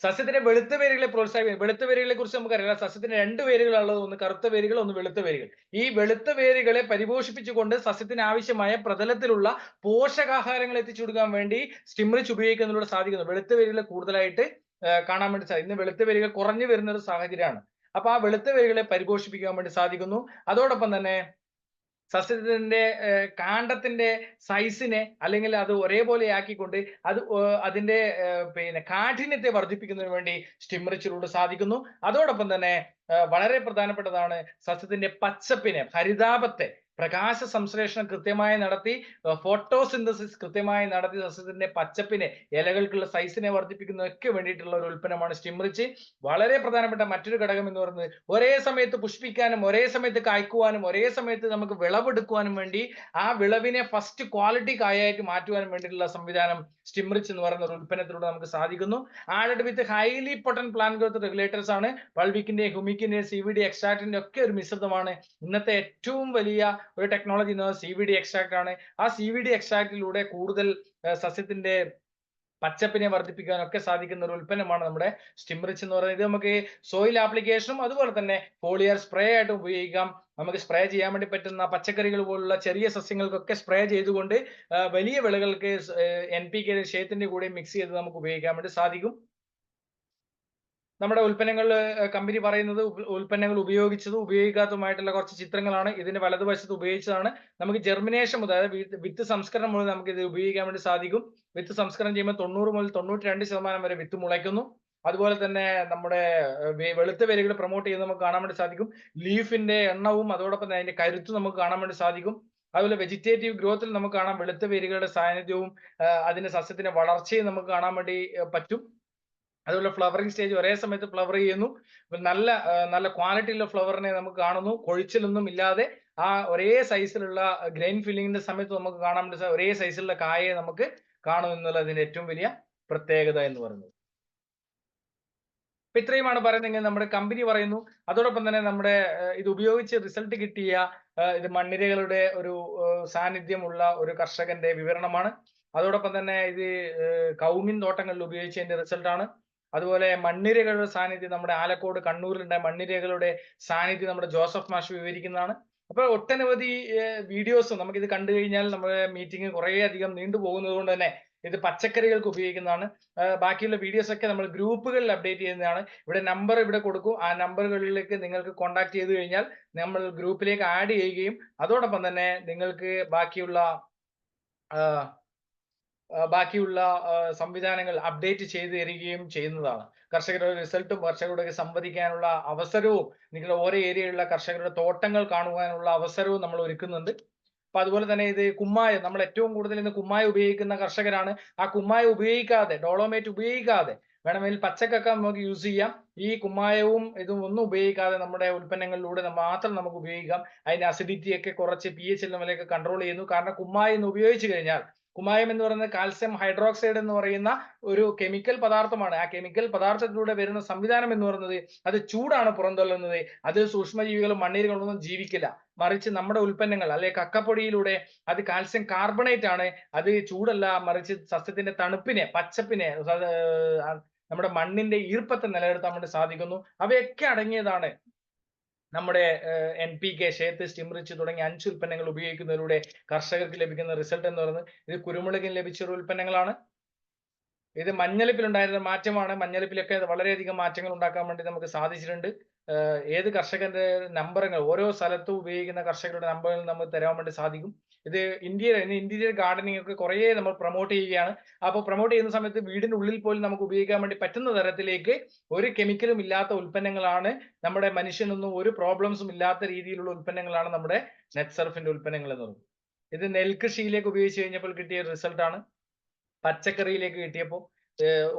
സസ്യത്തിന്റെ വെളുത്ത വേരുകളെ പ്രോത്സാഹിപ്പിക്കും. വെളുത്ത വേരുകളെ കുറിച്ച് നമുക്കറിയാം. സസ്യത്തിന് 2 വേരുകളുള്ളത്, ഒന്ന് കറുത്ത വേരുകൾ, ഒന്ന് വെളുത്ത വേരുകൾ. ഈ വെളുത്ത വേരുകളെ പരിപോഷിപ്പിച്ചുകൊണ്ട് സസ്യത്തിന് ആവശ്യമായ പ്രതലത്തിലുള്ള പോഷകാഹാരങ്ങൾ എത്തിച്ചു കൊടുക്കാൻ വേണ്ടി സ്റ്റിം റിച്ച് ഉപയോഗിക്കുന്നതിലൂടെ സാധിക്കുന്നു. വെളുത്ത വേരുകളെ കൂടുതലായിട്ട് കാണാൻ വേണ്ടി സാധിക്കും. ഇന്ന് വെളുത്ത വേരുകൾ കുറഞ്ഞു വരുന്ന ഒരു സാഹചര്യമാണ്. അപ്പൊ ആ വെളുത്ത വേരുകളെ പരിപോഷിപ്പിക്കാൻ വേണ്ടി സാധിക്കുന്നു. അതോടൊപ്പം തന്നെ സസ്യത്തിന്റെ കാണ്ഡത്തിന്റെ സൈസിനെ, അല്ലെങ്കിൽ അത് ഒരേപോലെ ആക്കിക്കൊണ്ട് അത് അതിന്റെ കാഠിന്യത്തെ വർദ്ധിപ്പിക്കുന്നതിന് വേണ്ടി സ്റ്റിം റിച്ചിലൂടെ സാധിക്കുന്നു. അതോടൊപ്പം തന്നെ വളരെ പ്രധാനപ്പെട്ടതാണ് സസ്യത്തിന്റെ പച്ചപ്പിനെ, ഹരിതാപത്തെ, പ്രകാശ സംശ്ലേഷണം കൃത്യമായി നടത്തി, ഫോട്ടോസിന്തസിസ് കൃത്യമായി നടത്തി സസ്യത്തിന്റെ പച്ചപ്പിനെ, ഇലകൾക്കുള്ള സൈസിനെ വർദ്ധിപ്പിക്കുന്നതൊക്കെ വേണ്ടിയിട്ടുള്ള ഒരു ഉൽപ്പന്നമാണ് സ്റ്റിം റിച്ച്. വളരെ പ്രധാനപ്പെട്ട മറ്റൊരു ഘടകം എന്ന് പറയുന്നത്, ഒരേ സമയത്ത് പുഷ്പിക്കാനും ഒരേ സമയത്ത് കായ്ക്കുവാനും ഒരേ സമയത്ത് നമുക്ക് വിളവെടുക്കുവാനും വേണ്ടി, ആ വിളവിനെ ഫസ്റ്റ് ക്വാളിറ്റി കായായിട്ട് മാറ്റുവാനും വേണ്ടിയിട്ടുള്ള സംവിധാനം സ്റ്റിം റിച്ച് എന്ന് പറയുന്ന ഒരു ഉൽപ്പന്നത്തിലൂടെ നമുക്ക് സാധിക്കുന്നു. ആഡഡ് വിത്ത് highly potent plant growth regulators ആണ്. പൾവിക്കിന്റെ, ഹ്യൂമിക്കിന്റെ, CVD എക്സ്ട്രാക്റ്റിന്റെ ഒക്കെ ഒരു മിശ്രിതമാണ്. ഇന്നത്തെ ഏറ്റവും വലിയ ഒരു ടെക്നോളജി എന്ന് പറയുന്നത് CVD എക്സ്ട്രാക്ട് ആണ്. ആ CVD എക്സ്ട്രാക്റ്റിലൂടെ കൂടുതൽ സസ്യത്തിന്റെ പച്ചപ്പിനെ വർദ്ധിപ്പിക്കാനൊക്കെ സാധിക്കുന്ന ഒരു ഉൽപ്പന്നമാണ് നമ്മുടെ സ്റ്റിംറിച്ച് എന്ന് പറയുന്നത്. ഇത് നമുക്ക് സോയിൽ ആപ്ലിക്കേഷനും അതുപോലെ തന്നെ ഫോളിയർ സ്പ്രേ ആയിട്ട് ഉപയോഗിക്കാം. നമുക്ക് സ്പ്രേ ചെയ്യാൻ വേണ്ടി പറ്റുന്ന പച്ചക്കറികൾ പോലുള്ള ചെറിയ സസ്യങ്ങൾക്കൊക്കെ സ്പ്രേ ചെയ്തുകൊണ്ട് വലിയ വിളകൾക്ക് NPK ക്ഷേത്രത്തിന്റെ കൂടെ മിക്സ് ചെയ്ത് നമുക്ക് ഉപയോഗിക്കാൻ വേണ്ടി സാധിക്കും. നമ്മുടെ ഉൽപ്പന്നങ്ങൾ കമ്പനി പറയുന്നത് ഉൽപ്പന്നങ്ങൾ ഉപയോഗിച്ചതും ഉപയോഗിക്കാത്തതുമായിട്ടുള്ള കുറച്ച് ചിത്രങ്ങളാണ്. ഇതിന്റെ വലതുവശത്ത് ഉപയോഗിച്ചതാണ്. നമുക്ക് ജെർമിനേഷൻ മുതൽ, അതായത് വിത്ത് സംസ്കരണം മുതൽ നമുക്ക് ഇത് ഉപയോഗിക്കാൻ വേണ്ടി സാധിക്കും. വിത്ത് സംസ്കരണം ചെയ്യുമ്പോൾ 90 മുതൽ 92% വരെ വിത്ത് മുളയ്ക്കുന്നു. അതുപോലെ തന്നെ നമ്മുടെ വെളുത്ത വേരുകൾ പ്രൊമോട്ട് ചെയ്യുന്നത് നമുക്ക് കാണാൻ വേണ്ടി സാധിക്കും. ലീഫിന്റെ എണ്ണവും അതോടൊപ്പം തന്നെ അതിന്റെ കരുത്തും നമുക്ക് കാണാൻ വേണ്ടി സാധിക്കും. അതുപോലെ വെജിറ്റേറ്റീവ് ഗ്രോത്തിൽ നമുക്ക് കാണാം വെളുത്ത വേരുകളുടെ സാന്നിധ്യവും അതിന്റെ സസ്യത്തിന്റെ വളർച്ചയും നമുക്ക് കാണാൻ വേണ്ടി പറ്റും. അതുപോലെ ഫ്ലവറിംഗ് സ്റ്റേജ് ഒരേ സമയത്ത് ഫ്ലവർ ചെയ്യുന്നു. നല്ല ക്വാളിറ്റിയുള്ള ഫ്ലവറിനെ നമുക്ക് കാണുന്നു. കൊഴിച്ചിലൊന്നും ഇല്ലാതെ ആ ഒരേ സൈസിലുള്ള ഗ്രെയിൻ ഫില്ലിങ്ങിന്റെ സമയത്ത് നമുക്ക് കാണാൻ വേണ്ടി ഒരേ സൈസിലുള്ള കായയെ നമുക്ക് കാണും എന്നുള്ളതിന്റെ ഏറ്റവും വലിയ പ്രത്യേകത എന്ന് പറയുന്നത്. അപ്പൊ ഇത്രയുമാണ് പറയുന്നത്. നമ്മുടെ കമ്പനി പറയുന്നു. അതോടൊപ്പം തന്നെ നമ്മുടെ ഇത് ഉപയോഗിച്ച് റിസൾട്ട് കിട്ടിയ ഇത് മണ്ണിരകളുടെ ഒരു സാന്നിധ്യമുള്ള ഒരു കർഷകന്റെ വിവരണമാണ്. അതോടൊപ്പം തന്നെ ഇത് കൗങ്ങിൻ തോട്ടങ്ങളിൽ ഉപയോഗിച്ചതിന്റെ റിസൾട്ടാണ്. അതുപോലെ മണ്ണിരകളുടെ സാന്നിധ്യം നമ്മുടെ ആലക്കോട് കണ്ണൂരിലുണ്ടായ മണ്ണിരകളുടെ സാന്നിധ്യം നമ്മുടെ ജോസഫ് മാഷ് വിവരിക്കുന്നതാണ്. അപ്പൊ ഒട്ടനവധി വീഡിയോസും നമുക്ക് ഇത് കണ്ടു കഴിഞ്ഞാൽ നമ്മുടെ മീറ്റിംഗ് കുറേ അധികം നീണ്ടുപോകുന്നത് കൊണ്ട് തന്നെ ഇത് പച്ചക്കറികൾക്ക് ഉപയോഗിക്കുന്നതാണ്. ബാക്കിയുള്ള വീഡിയോസ് ഒക്കെ നമ്മൾ ഗ്രൂപ്പുകളിൽ അപ്ഡേറ്റ് ചെയ്യുന്നതാണ്. ഇവിടെ നമ്പർ ഇവിടെ കൊടുക്കും. ആ നമ്പറുകളിലേക്ക് നിങ്ങൾക്ക് കോൺടാക്ട് ചെയ്ത് കഴിഞ്ഞാൽ നമ്മൾ ഗ്രൂപ്പിലേക്ക് ആഡ് ചെയ്യുകയും അതോടൊപ്പം തന്നെ നിങ്ങൾക്ക് ബാക്കിയുള്ള സംവിധാനങ്ങൾ അപ്ഡേറ്റ് ചെയ്ത് തരികയും ചെയ്യുന്നതാണ്. കർഷകരുടെ റിസൾട്ടും കർഷകരോട് സംവദിക്കാനുള്ള അവസരവും നിങ്ങളുടെ ഓരോ ഏരിയയിലുള്ള കർഷകരുടെ തോട്ടങ്ങൾ കാണുവാനുള്ള അവസരവും നമ്മൾ ഒരുക്കുന്നുണ്ട്. അപ്പൊ അതുപോലെ തന്നെ ഇത് കുമ്മായം, നമ്മൾ ഏറ്റവും കൂടുതൽ ഇന്ന് കുമ്മായം ഉപയോഗിക്കുന്ന കർഷകരാണ്. ആ കുമ്മായം ഉപയോഗിക്കാതെ, ഡോളോമേറ്റ് ഉപയോഗിക്കാതെ വേണമെങ്കിൽ പച്ചക്കൊക്കെ നമുക്ക് യൂസ് ചെയ്യാം. ഈ കുമ്മായവും ഇതും ഒന്നും ഉപയോഗിക്കാതെ നമ്മുടെ ഉൽപ്പന്നങ്ങളിലൂടെ മാത്രം നമുക്ക് ഉപയോഗിക്കാം. അതിന്റെ അസിഡിറ്റി ഒക്കെ കുറച്ച് pH ലെവലൊക്കെ കൺട്രോൾ ചെയ്യുന്നു. കാരണം കുമ്മായം ഉപയോഗിച്ച് കഴിഞ്ഞാൽ, കുമ്മായം എന്ന് പറയുന്നത് കാൽസ്യം ഹൈഡ്രോക്സൈഡ് എന്ന് പറയുന്ന ഒരു കെമിക്കൽ പദാർത്ഥമാണ്. ആ കെമിക്കൽ പദാർത്ഥത്തിലൂടെ വരുന്ന സംവിധാനം എന്ന് പറയുന്നത് അത് ചൂടാണ് പുറന്തള്ളുന്നത്. അത് സൂക്ഷ്മജീവികളും മണ്ണീരുകളൊന്നും ജീവിക്കില്ല. മറിച്ച് നമ്മുടെ ഉൽപ്പന്നങ്ങൾ അല്ലെ കക്കപ്പൊടിയിലൂടെ അത് കാൽസ്യം കാർബണേറ്റ് ആണ്. അത് ചൂടല്ല, മറിച്ച് സസ്യത്തിന്റെ തണുപ്പിനെ, പച്ചപ്പിനെ, നമ്മുടെ മണ്ണിന്റെ ഈർപ്പത്തെ നിലനിർത്താൻ വേണ്ടി സാധിക്കുന്നു. അവയൊക്കെ അടങ്ങിയതാണ് നമ്മുടെ NPK, ഷേത്ത്, സ്റ്റിംറിച്ച് തുടങ്ങിയ 5 ഉൽപ്പന്നങ്ങൾ ഉപയോഗിക്കുന്നതിലൂടെ കർഷകർക്ക് ലഭിക്കുന്ന റിസൾട്ട് എന്ന് പറയുന്നത് ഇത് കുരുമുളകിന് ലഭിച്ച ഒരു ഉൽപ്പന്നങ്ങളാണ്. ഇത് മഞ്ഞളിപ്പിലുണ്ടായിരുന്ന മാറ്റമാണ്. മഞ്ഞളിപ്പിലൊക്കെ വളരെയധികം മാറ്റങ്ങൾ ഉണ്ടാക്കാൻ വേണ്ടി നമുക്ക് സാധിച്ചിട്ടുണ്ട്. ഏത് കർഷകന്റെ നമ്പറുകൾ ഓരോ സ്ഥലത്തും ഉപയോഗിക്കുന്ന കർഷകരുടെ നമ്പറുകൾ നമുക്ക് തരാൻ വേണ്ടി സാധിക്കും. ഇത് ഇന്റീരിയർ ഗാർഡനിങ് ഒക്കെ കുറേ നമ്മൾ പ്രൊമോട്ട് ചെയ്യുകയാണ്. അപ്പോൾ പ്രൊമോട്ട് ചെയ്യുന്ന സമയത്ത് വീടിന്റെ ഉള്ളിൽ പോലും നമുക്ക് ഉപയോഗിക്കാൻ വേണ്ടി പറ്റുന്ന തരത്തിലേക്ക് ഒരു കെമിക്കലും ഇല്ലാത്ത ഉൽപ്പന്നങ്ങളാണ്, നമ്മുടെ മനുഷ്യനൊന്നും ഒരു പ്രോബ്ലംസും ഇല്ലാത്ത രീതിയിലുള്ള ഉൽപ്പന്നങ്ങളാണ് നമ്മുടെ നെറ്റ്സർഫിന്റെ ഉൽപ്പന്നങ്ങൾ എന്ന് പറയുന്നത്. ഇത് നെൽകൃഷിയിലേക്ക് ഉപയോഗിച്ച് കഴിഞ്ഞപ്പോൾ കിട്ടിയ റിസൾട്ടാണ്. പച്ചക്കറിയിലേക്ക് കിട്ടിയപ്പോൾ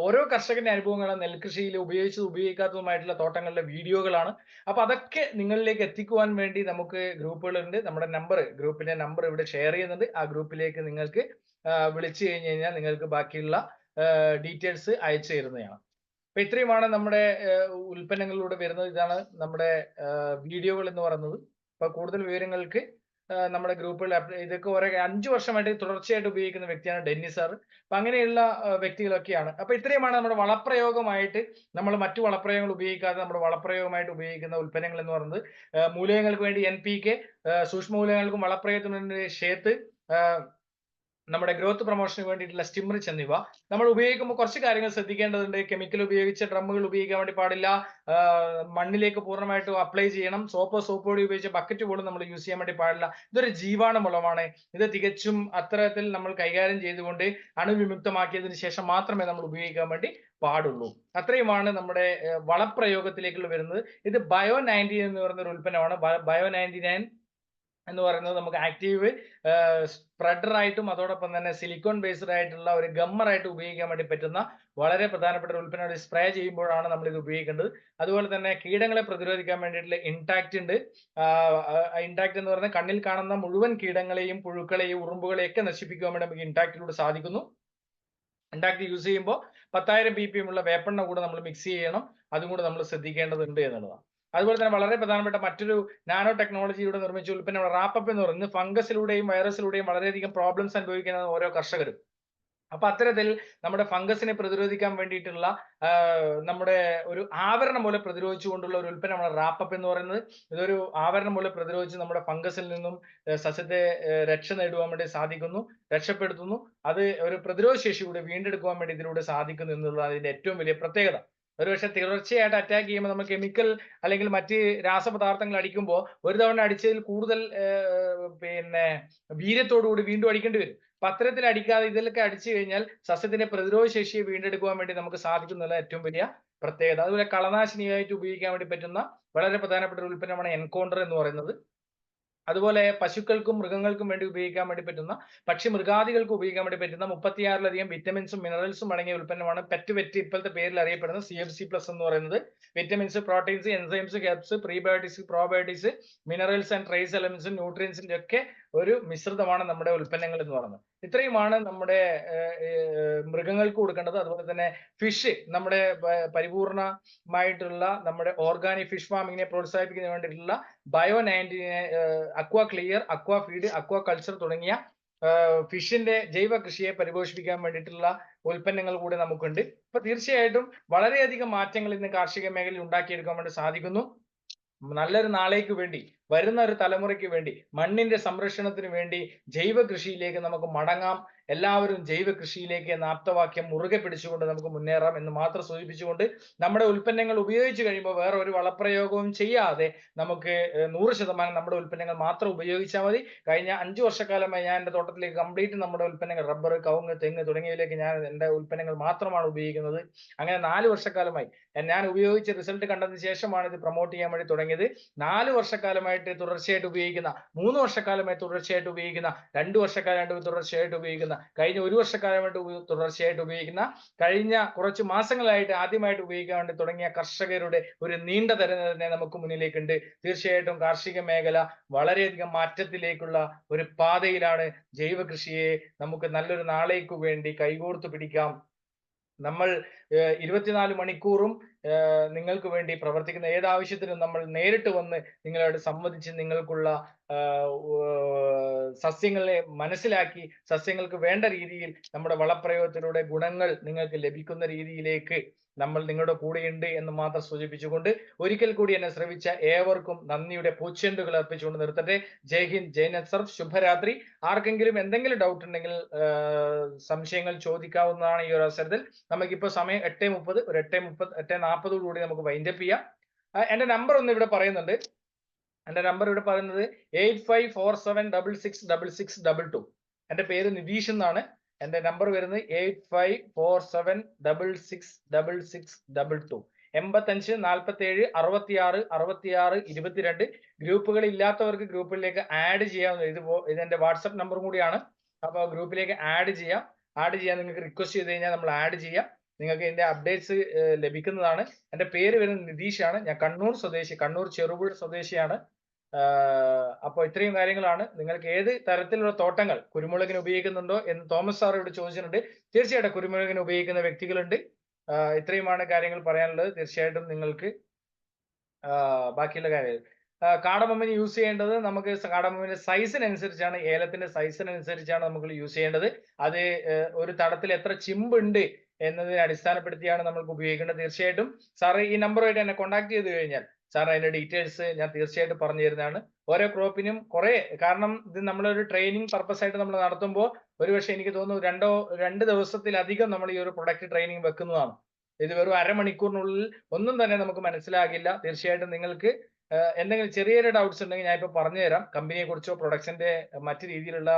ഓരോ കർഷകന്റെ അനുഭവങ്ങളും നെൽകൃഷിയിൽ ഉപയോഗിച്ചതും ഉപയോഗിക്കാത്തതുമായിട്ടുള്ള തോട്ടങ്ങളുടെ വീഡിയോകളാണ്. അപ്പൊ അതൊക്കെ നിങ്ങളിലേക്ക് എത്തിക്കുവാൻ വേണ്ടി നമുക്ക് ഗ്രൂപ്പുകളുണ്ട്. നമ്മുടെ ഗ്രൂപ്പിന്റെ നമ്പർ ഇവിടെ ഷെയർ ചെയ്യുന്നുണ്ട്. ആ ഗ്രൂപ്പിലേക്ക് നിങ്ങൾക്ക് വിളിച്ചു കഴിഞ്ഞു കഴിഞ്ഞാൽ നിങ്ങൾക്ക് ബാക്കിയുള്ള ഡീറ്റെയിൽസ് അയച്ചു തരുന്നതാണ്. അപ്പൊ ഇത്രയുമാണ് നമ്മുടെ ഉൽപ്പന്നങ്ങളിലൂടെ വരുന്നത്. ഇതാണ് നമ്മുടെ വീഡിയോകൾ എന്ന് പറയുന്നത്. അപ്പൊ കൂടുതൽ വിവരങ്ങൾക്ക് നമ്മുടെ ഗ്രൂപ്പുകളിൽ ഇതൊക്കെ 5 വർഷമായിട്ട് തുടർച്ചയായിട്ട് ഉപയോഗിക്കുന്ന വ്യക്തിയാണ് ഡെന്നിസ് സാർ. അപ്പൊ അങ്ങനെയുള്ള വ്യക്തികളൊക്കെയാണ്. അപ്പൊ ഇത്രയുമാണ് നമ്മുടെ വളപ്രയോഗമായിട്ട്, നമ്മൾ മറ്റു വളപ്രയോഗങ്ങൾ ഉപയോഗിക്കാതെ നമ്മുടെ വളപ്രയോഗമായിട്ട് ഉപയോഗിക്കുന്ന ഉൽപ്പന്നങ്ങൾ എന്ന് പറയുന്നത്. മൂലകങ്ങൾക്ക് വേണ്ടി NPK, സൂക്ഷ്മ മൂലകങ്ങൾക്കും വളപ്രയോഗത്തിന് വേണ്ടി ഷേത്ത്, നമ്മുടെ ഗ്രോത്ത് പ്രൊമോഷന് വേണ്ടിയിട്ടുള്ള സ്റ്റിംറിച്ച് എന്നിവ നമ്മൾ ഉപയോഗിക്കുമ്പോൾ കുറച്ച് കാര്യങ്ങൾ ശ്രദ്ധിക്കേണ്ടതുണ്ട്. കെമിക്കൽ ഉപയോഗിച്ച ഡ്രമ്മുകൾ ഉപയോഗിക്കാൻ വേണ്ടി പാടില്ല. മണ്ണിലേക്ക് പൂർണ്ണമായിട്ടും അപ്ലൈ ചെയ്യണം. സോപ്പ് പൊടി ഉപയോഗിച്ച ബക്കറ്റ് പോലും നമ്മൾ യൂസ് ചെയ്യാൻ വേണ്ടി പാടില്ല. ഇതൊരു ജീവാണുമുളമാണ്. ഇത് തികച്ചും അത്തരത്തിൽ നമ്മൾ കൈകാര്യം ചെയ്തുകൊണ്ട് അണുവിമുക്തമാക്കിയതിനു ശേഷം മാത്രമേ നമ്മൾ ഉപയോഗിക്കാൻ വേണ്ടി പാടുള്ളൂ. അത്രയുമാണ് നമ്മുടെ വളപ്രയോഗത്തിലേക്കുള്ള വരുന്നത്. ഇത് ബയോ-99 എന്ന് പറയുന്ന ഒരു ഉൽപ്പന്നമാണ്. ബയോ-99 എന്ന് പറയുന്നത് നമുക്ക് ആക്റ്റീവ് സ്പ്രെഡർ ആയിട്ടും അതോടൊപ്പം തന്നെ സിലിക്കോൺ ബേസ്ഡ് ആയിട്ടുള്ള ഒരു ഗമ്മറായിട്ട് ഉപയോഗിക്കാൻ വേണ്ടി പറ്റുന്ന വളരെ പ്രധാനപ്പെട്ട ഒരു ഉൽപ്പന്നമാണ്. സ്പ്രേ ചെയ്യുമ്പോഴാണ് നമ്മൾ ഇത് ഉപയോഗിക്കേണ്ടത്. അതുപോലെ തന്നെ കീടങ്ങളെ പ്രതിരോധിക്കാൻ വേണ്ടിയിട്ടുള്ള ഇൻടാക്ട് ഉണ്ട്. ഇൻടാക്ട് എന്ന് പറയുന്നത് കണ്ണിൽ കാണുന്ന മുഴുവൻ കീടങ്ങളെയും പുഴുക്കളെയും ഉറുമ്പുകളെയും ഒക്കെ നശിപ്പിക്കുവാൻ വേണ്ടി നമുക്ക് ഇൻടാക്റ്റിലൂടെ സാധിക്കുന്നു. ഇൻടാക്ട് യൂസ് ചെയ്യുമ്പോൾ 10,000 ppm ഉള്ള വേപ്പെണ്ണ കൂടെ നമ്മൾ മിക്സ് ചെയ്യണം. അതും കൂടെ നമ്മൾ ശ്രദ്ധിക്കേണ്ടതുണ്ട് എന്നുള്ളതാണ്. അതുപോലെ തന്നെ വളരെ പ്രധാനപ്പെട്ട മറ്റൊരു നാനോ ടെക്നോളജിയുടെ നിർമ്മിച്ച ഉൽപ്പന്നമാണ് റാപ്പപ്പ് എന്ന് പറയുന്നത്. ഫംഗസിലൂടെയും വൈറസിലൂടെയും വളരെയധികം പ്രോബ്ലംസ് അനുഭവിക്കുന്ന ഓരോ കർഷകരും അപ്പൊ അത്തരത്തിൽ നമ്മുടെ ഫംഗസിനെ പ്രതിരോധിക്കാൻ വേണ്ടിയിട്ടുള്ള നമ്മുടെ ഒരു ആവരണം മൂലം പ്രതിരോധിച്ചുകൊണ്ടുള്ള ഒരു ഉൽപ്പന്നമാണ് റാപ്പപ്പ് എന്ന് പറയുന്നത്. ഇതൊരു ആവരണം മൂലം പ്രതിരോധിച്ച് നമ്മുടെ ഫംഗസിൽ നിന്നും സസ്യത്തെ രക്ഷ നേടുവാൻ വേണ്ടി സാധിക്കുന്നു, രക്ഷപ്പെടുത്തുന്നു. അത് ഒരു പ്രതിരോധ ശേഷി കൂടി വീണ്ടെടുക്കുവാൻ വേണ്ടി ഇതിലൂടെ സാധിക്കുന്നു എന്നുള്ളത് അതിന്റെ ഏറ്റവും വലിയ പ്രത്യേകത. ഒരുപക്ഷെ തുടർച്ചയായിട്ട് അറ്റാക്ക് ചെയ്യുമ്പോൾ നമ്മൾ കെമിക്കൽ അല്ലെങ്കിൽ മറ്റ് രാസപദാർത്ഥങ്ങൾ അടിക്കുമ്പോൾ ഒരു തവണ അടിച്ചതിൽ കൂടുതൽ പിന്നെ വീര്യത്തോടുകൂടി വീണ്ടും അടിക്കേണ്ടി വരും. അപ്പൊ അത്തരത്തിൽ അടിക്കാതെ ഇതിലൊക്കെ അടിച്ചു കഴിഞ്ഞാൽ സസ്യത്തിന്റെ പ്രതിരോധ ശേഷിയെ വീണ്ടെടുക്കുവാൻ വേണ്ടി നമുക്ക് സാധിക്കുന്നുള്ള ഏറ്റവും വലിയ പ്രത്യേകത. അതുപോലെ കളനാശിനിയായിട്ട് ഉപയോഗിക്കാൻ വേണ്ടി പറ്റുന്ന വളരെ പ്രധാനപ്പെട്ട ഒരു ഉൽപ്പന്നമാണ് എൻകൗണ്ടർ എന്ന് പറയുന്നത്. അതുപോലെ പശുക്കൾക്കും മൃഗങ്ങൾക്കും വേണ്ടി ഉപയോഗിക്കാൻ വേണ്ടി പറ്റുന്ന, പക്ഷി മൃഗാദികൾക്ക് ഉപയോഗിക്കാൻ വേണ്ടി പറ്റുന്ന 36ലധികം വിറ്റമിൻസും മിനറൽസും അടങ്ങിയ ഉൽപ്പന്നമാണ് പെറ്റ് ഇപ്പോഴത്തെ പേരിൽ അറിയപ്പെടുന്ന CFC+ എന്ന് പറയുന്നത്. Vitamins, proteins, enzymes, herbs, prebiotics, probiotics, minerals and trace എലമെന്റ്സും ന്യൂട്രിയൻസിന്റെ ഒക്കെ ഒരു മിശ്രിതമാണ് നമ്മുടെ ഉൽപ്പന്നങ്ങൾ എന്ന് പറയുന്നത്. ഇത്രയുമാണ് നമ്മുടെ മൃഗങ്ങൾക്ക് കൊടുക്കേണ്ടത്. അതുപോലെ തന്നെ ഫിഷ്, നമ്മുടെ പരിപൂർണമായിട്ടുള്ള നമ്മുടെ ഓർഗാനിക് ഫിഷ് ഫാമിങ്ങിനെ പ്രോത്സാഹിപ്പിക്കുന്നതിന് വേണ്ടിയിട്ടുള്ള BIO-19, അക്വാ ക്ലിയർ, അക്വാ ഫീഡ്, അക്വാ കൾച്ചർ തുടങ്ങിയ ഫിഷിന്റെ ജൈവ കൃഷിയെ പരിപോഷിപ്പിക്കാൻ വേണ്ടിയിട്ടുള്ള ഉൽപ്പന്നങ്ങൾ കൂടി നമുക്കുണ്ട്. അപ്പൊ തീർച്ചയായിട്ടും വളരെയധികം മാറ്റങ്ങൾ ഇന്ന് കാർഷിക മേഖലയിൽ ഉണ്ടാക്കിയെടുക്കാൻ വേണ്ടി സാധിക്കുന്നു. നല്ലൊരു നാളേക്ക് വേണ്ടി, വരുന്ന ഒരു തലമുറയ്ക്ക് വേണ്ടി, മണ്ണിന്റെ സംരക്ഷണത്തിന് വേണ്ടി ജൈവ കൃഷിയിലേക്ക് നമുക്ക് മടങ്ങാം. എല്ലാവരും ജൈവ കൃഷിയിലേക്ക് എന്ന ആപ്തവാക്യം മുറുകെ പിടിച്ചുകൊണ്ട് നമുക്ക് മുന്നേറാം എന്ന് മാത്രം സൂചിപ്പിച്ചുകൊണ്ട്, നമ്മുടെ ഉൽപ്പന്നങ്ങൾ ഉപയോഗിച്ച് കഴിയുമ്പോൾ വേറെ ഒരു വളപ്രയോഗവും ചെയ്യാതെ നമുക്ക് 100% നമ്മുടെ ഉൽപ്പന്നങ്ങൾ മാത്രം ഉപയോഗിച്ചാൽ മതി. കഴിഞ്ഞ 5 വർഷക്കാലമായി ഞാൻ എൻ്റെ തോട്ടത്തിലേക്ക് കംപ്ലീറ്റ് നമ്മുടെ ഉൽപ്പന്നങ്ങൾ, റബ്ബർ, കവുങ്ങ്, തെങ്ങ് തുടങ്ങിയവയിലേക്ക് ഞാൻ എൻ്റെ ഉൽപ്പന്നങ്ങൾ മാത്രമാണ് ഉപയോഗിക്കുന്നത്. അങ്ങനെ 4 വർഷക്കാലമായി ഞാൻ ഉപയോഗിച്ച് റിസൾട്ട് കണ്ടതിന് ശേഷമാണ് ഇത് പ്രൊമോട്ട് ചെയ്യാൻ വേണ്ടി തുടങ്ങിയത്. 4 വർഷക്കാലമായിട്ട് തുടർച്ചയായിട്ട് ഉപയോഗിക്കുന്ന, 3 വർഷക്കാലമായി തുടർച്ചയായിട്ട് ഉപയോഗിക്കുന്ന, 2 വർഷക്കാലമായിട്ട് തുടർച്ചയായിട്ട് ഉപയോഗിക്കുന്ന, കഴിഞ്ഞ 1 വർഷക്കാലമായിട്ട് തുടർച്ചയായിട്ട് ഉപയോഗിക്കുന്ന, കഴിഞ്ഞ കുറച്ച് മാസങ്ങളായിട്ട് ആദ്യമായിട്ട് ഉപയോഗിക്കാൻ വേണ്ടി തുടങ്ങിയ കർഷകരുടെ ഒരു നീണ്ട തര തന്നെ നമുക്ക് മുന്നിലേക്കുണ്ട്. തീർച്ചയായിട്ടും കാർഷിക മേഖല വളരെയധികം മാറ്റത്തിലേക്കുള്ള ഒരു പാതയിലാണ്. ജൈവ കൃഷിയെ നമുക്ക് നല്ലൊരു നാളേക്ക് വേണ്ടി കൈകോർത്ത് പിടിക്കാം. നമ്മൾ 24 മണിക്കൂറും നിങ്ങൾക്ക് വേണ്ടി പ്രവർത്തിക്കുന്ന, ഏതാവശ്യത്തിനും നമ്മൾ നേരിട്ട് വന്ന് നിങ്ങളോട് സംവദിച്ച് നിങ്ങൾക്കുള്ള സസ്യങ്ങളെ മനസ്സിലാക്കി സസ്യങ്ങൾക്ക് വേണ്ട രീതിയിൽ നമ്മുടെ വളപ്രയോഗത്തിലൂടെ ഗുണങ്ങൾ നിങ്ങൾക്ക് ലഭിക്കുന്ന രീതിയിലേക്ക് നമ്മൾ നിങ്ങളുടെ കൂടെയുണ്ട് എന്ന് മാത്രം സൂചിപ്പിച്ചുകൊണ്ട്, ഒരിക്കൽ കൂടി എന്നെ ശ്രവിച്ച ഏവർക്കും നന്ദിയുടെ പൂച്ചെണ്ടുകൾ അർപ്പിച്ചുകൊണ്ട് നിർത്തട്ടെ. ജയ് ഹിന്ദ്, ജയ് നസർഫ്, ശുഭരാത്രി. ആർക്കെങ്കിലും എന്തെങ്കിലും ഡൗട്ട് ഉണ്ടെങ്കിൽ സംശയങ്ങൾ ചോദിക്കാവുന്നതാണ് ഈ ഒരു അവസരത്തിൽ. നമുക്കിപ്പോ സമയം 8:30, ഒരു 8:40 കൂടി നമുക്ക് വൈൻഡപ്പ് ചെയ്യാം. എന്റെ നമ്പർ ഒന്ന് ഇവിടെ പറയുന്നുണ്ട്. എന്റെ നമ്പർ ഇവിടെ പറയുന്നത് 8547666622. എന്റെ പേര് നിതീഷ് എന്നാണ്. എന്റെ നമ്പർ വരുന്നത് 8547666622. 85 47 66 66 22. ഗ്രൂപ്പുകൾ ഇല്ലാത്തവർക്ക് ഗ്രൂപ്പിലേക്ക് ആഡ് ചെയ്യാവുന്ന, ഇതെന്റെ വാട്സപ്പ് നമ്പറും കൂടിയാണ്. അപ്പൊ ഗ്രൂപ്പിലേക്ക് ആഡ് ചെയ്യാൻ നിങ്ങൾക്ക് റിക്വസ്റ്റ് ചെയ്ത് കഴിഞ്ഞാൽ നമ്മൾ ആഡ് ചെയ്യാം. നിങ്ങൾക്ക് ഇതിന്റെ അപ്ഡേറ്റ്സ് ലഭിക്കുന്നതാണ്. എന്റെ പേര് വരുന്നത് നിതീഷാണ്. ഞാൻ കണ്ണൂർ സ്വദേശി, കണ്ണൂർ ചെറുപുഴ സ്വദേശിയാണ്. അപ്പോൾ ഇത്രയും കാര്യങ്ങളാണ്. നിങ്ങൾക്ക് ഏത് തരത്തിലുള്ള തോട്ടങ്ങൾ കുരുമുളകിന് ഉപയോഗിക്കുന്നുണ്ടോ എന്ന് തോമസ് സാർ ഇവിടെ ചോദിച്ചിട്ടുണ്ട്. തീർച്ചയായിട്ടും കുരുമുളകിന് ഉപയോഗിക്കുന്ന വ്യക്തികളുണ്ട്. ഇത്രയുമാണ് കാര്യങ്ങൾ പറയാനുള്ളത്. തീർച്ചയായിട്ടും നിങ്ങൾക്ക് ബാക്കിയുള്ള കാര്യങ്ങൾ, കാടമമ്മിന് യൂസ് ചെയ്യേണ്ടത്, നമുക്ക് കാടമമ്മിന്റെ സൈസിനനുസരിച്ചാണ്, ഏലത്തിന്റെ സൈസിനനുസരിച്ചാണ് നമുക്ക് യൂസ് ചെയ്യേണ്ടത്. അത് ഒരു തടത്തിൽ എത്ര ചിമ്പുണ്ട് എന്നതിനെ അടിസ്ഥാനപ്പെടുത്തിയാണ് നമ്മൾക്ക് ഉപയോഗിക്കേണ്ടത്. തീർച്ചയായിട്ടും സാറ് ഈ നമ്പറുമായിട്ട് എന്നെ കോൺടാക്ട് ചെയ്ത് കഴിഞ്ഞാൽ സാർ അതിന്റെ ഡീറ്റെയിൽസ് ഞാൻ തീർച്ചയായിട്ടും പറഞ്ഞു തരുന്നതാണ്. ഓരോ ക്രോപ്പിനും കാരണം ഇത് നമ്മളൊരു ട്രെയിനിങ് പർപ്പസ് ആയിട്ട് നമ്മൾ നടത്തുമ്പോൾ ഒരുപക്ഷെ എനിക്ക് തോന്നുന്നു 2 ദിവസത്തിലധികം നമ്മൾ ഈ ഒരു പ്രൊഡക്റ്റ് ട്രെയിനിങ് വെക്കുന്നതാണ്. ഇത് വെറും അരമണിക്കൂറിനുള്ളിൽ ഒന്നും തന്നെ നമുക്ക് മനസ്സിലാകില്ല. തീർച്ചയായിട്ടും നിങ്ങൾക്ക് എന്തെങ്കിലും ചെറിയൊരു ഡൗട്ട്സ് ഉണ്ടെങ്കിൽ ഞാൻ ഇപ്പൊ പറഞ്ഞു തരാം. കമ്പനിയെ കുറിച്ചോ പ്രൊഡക്ഷന്റെ മറ്റു രീതിയിലുള്ള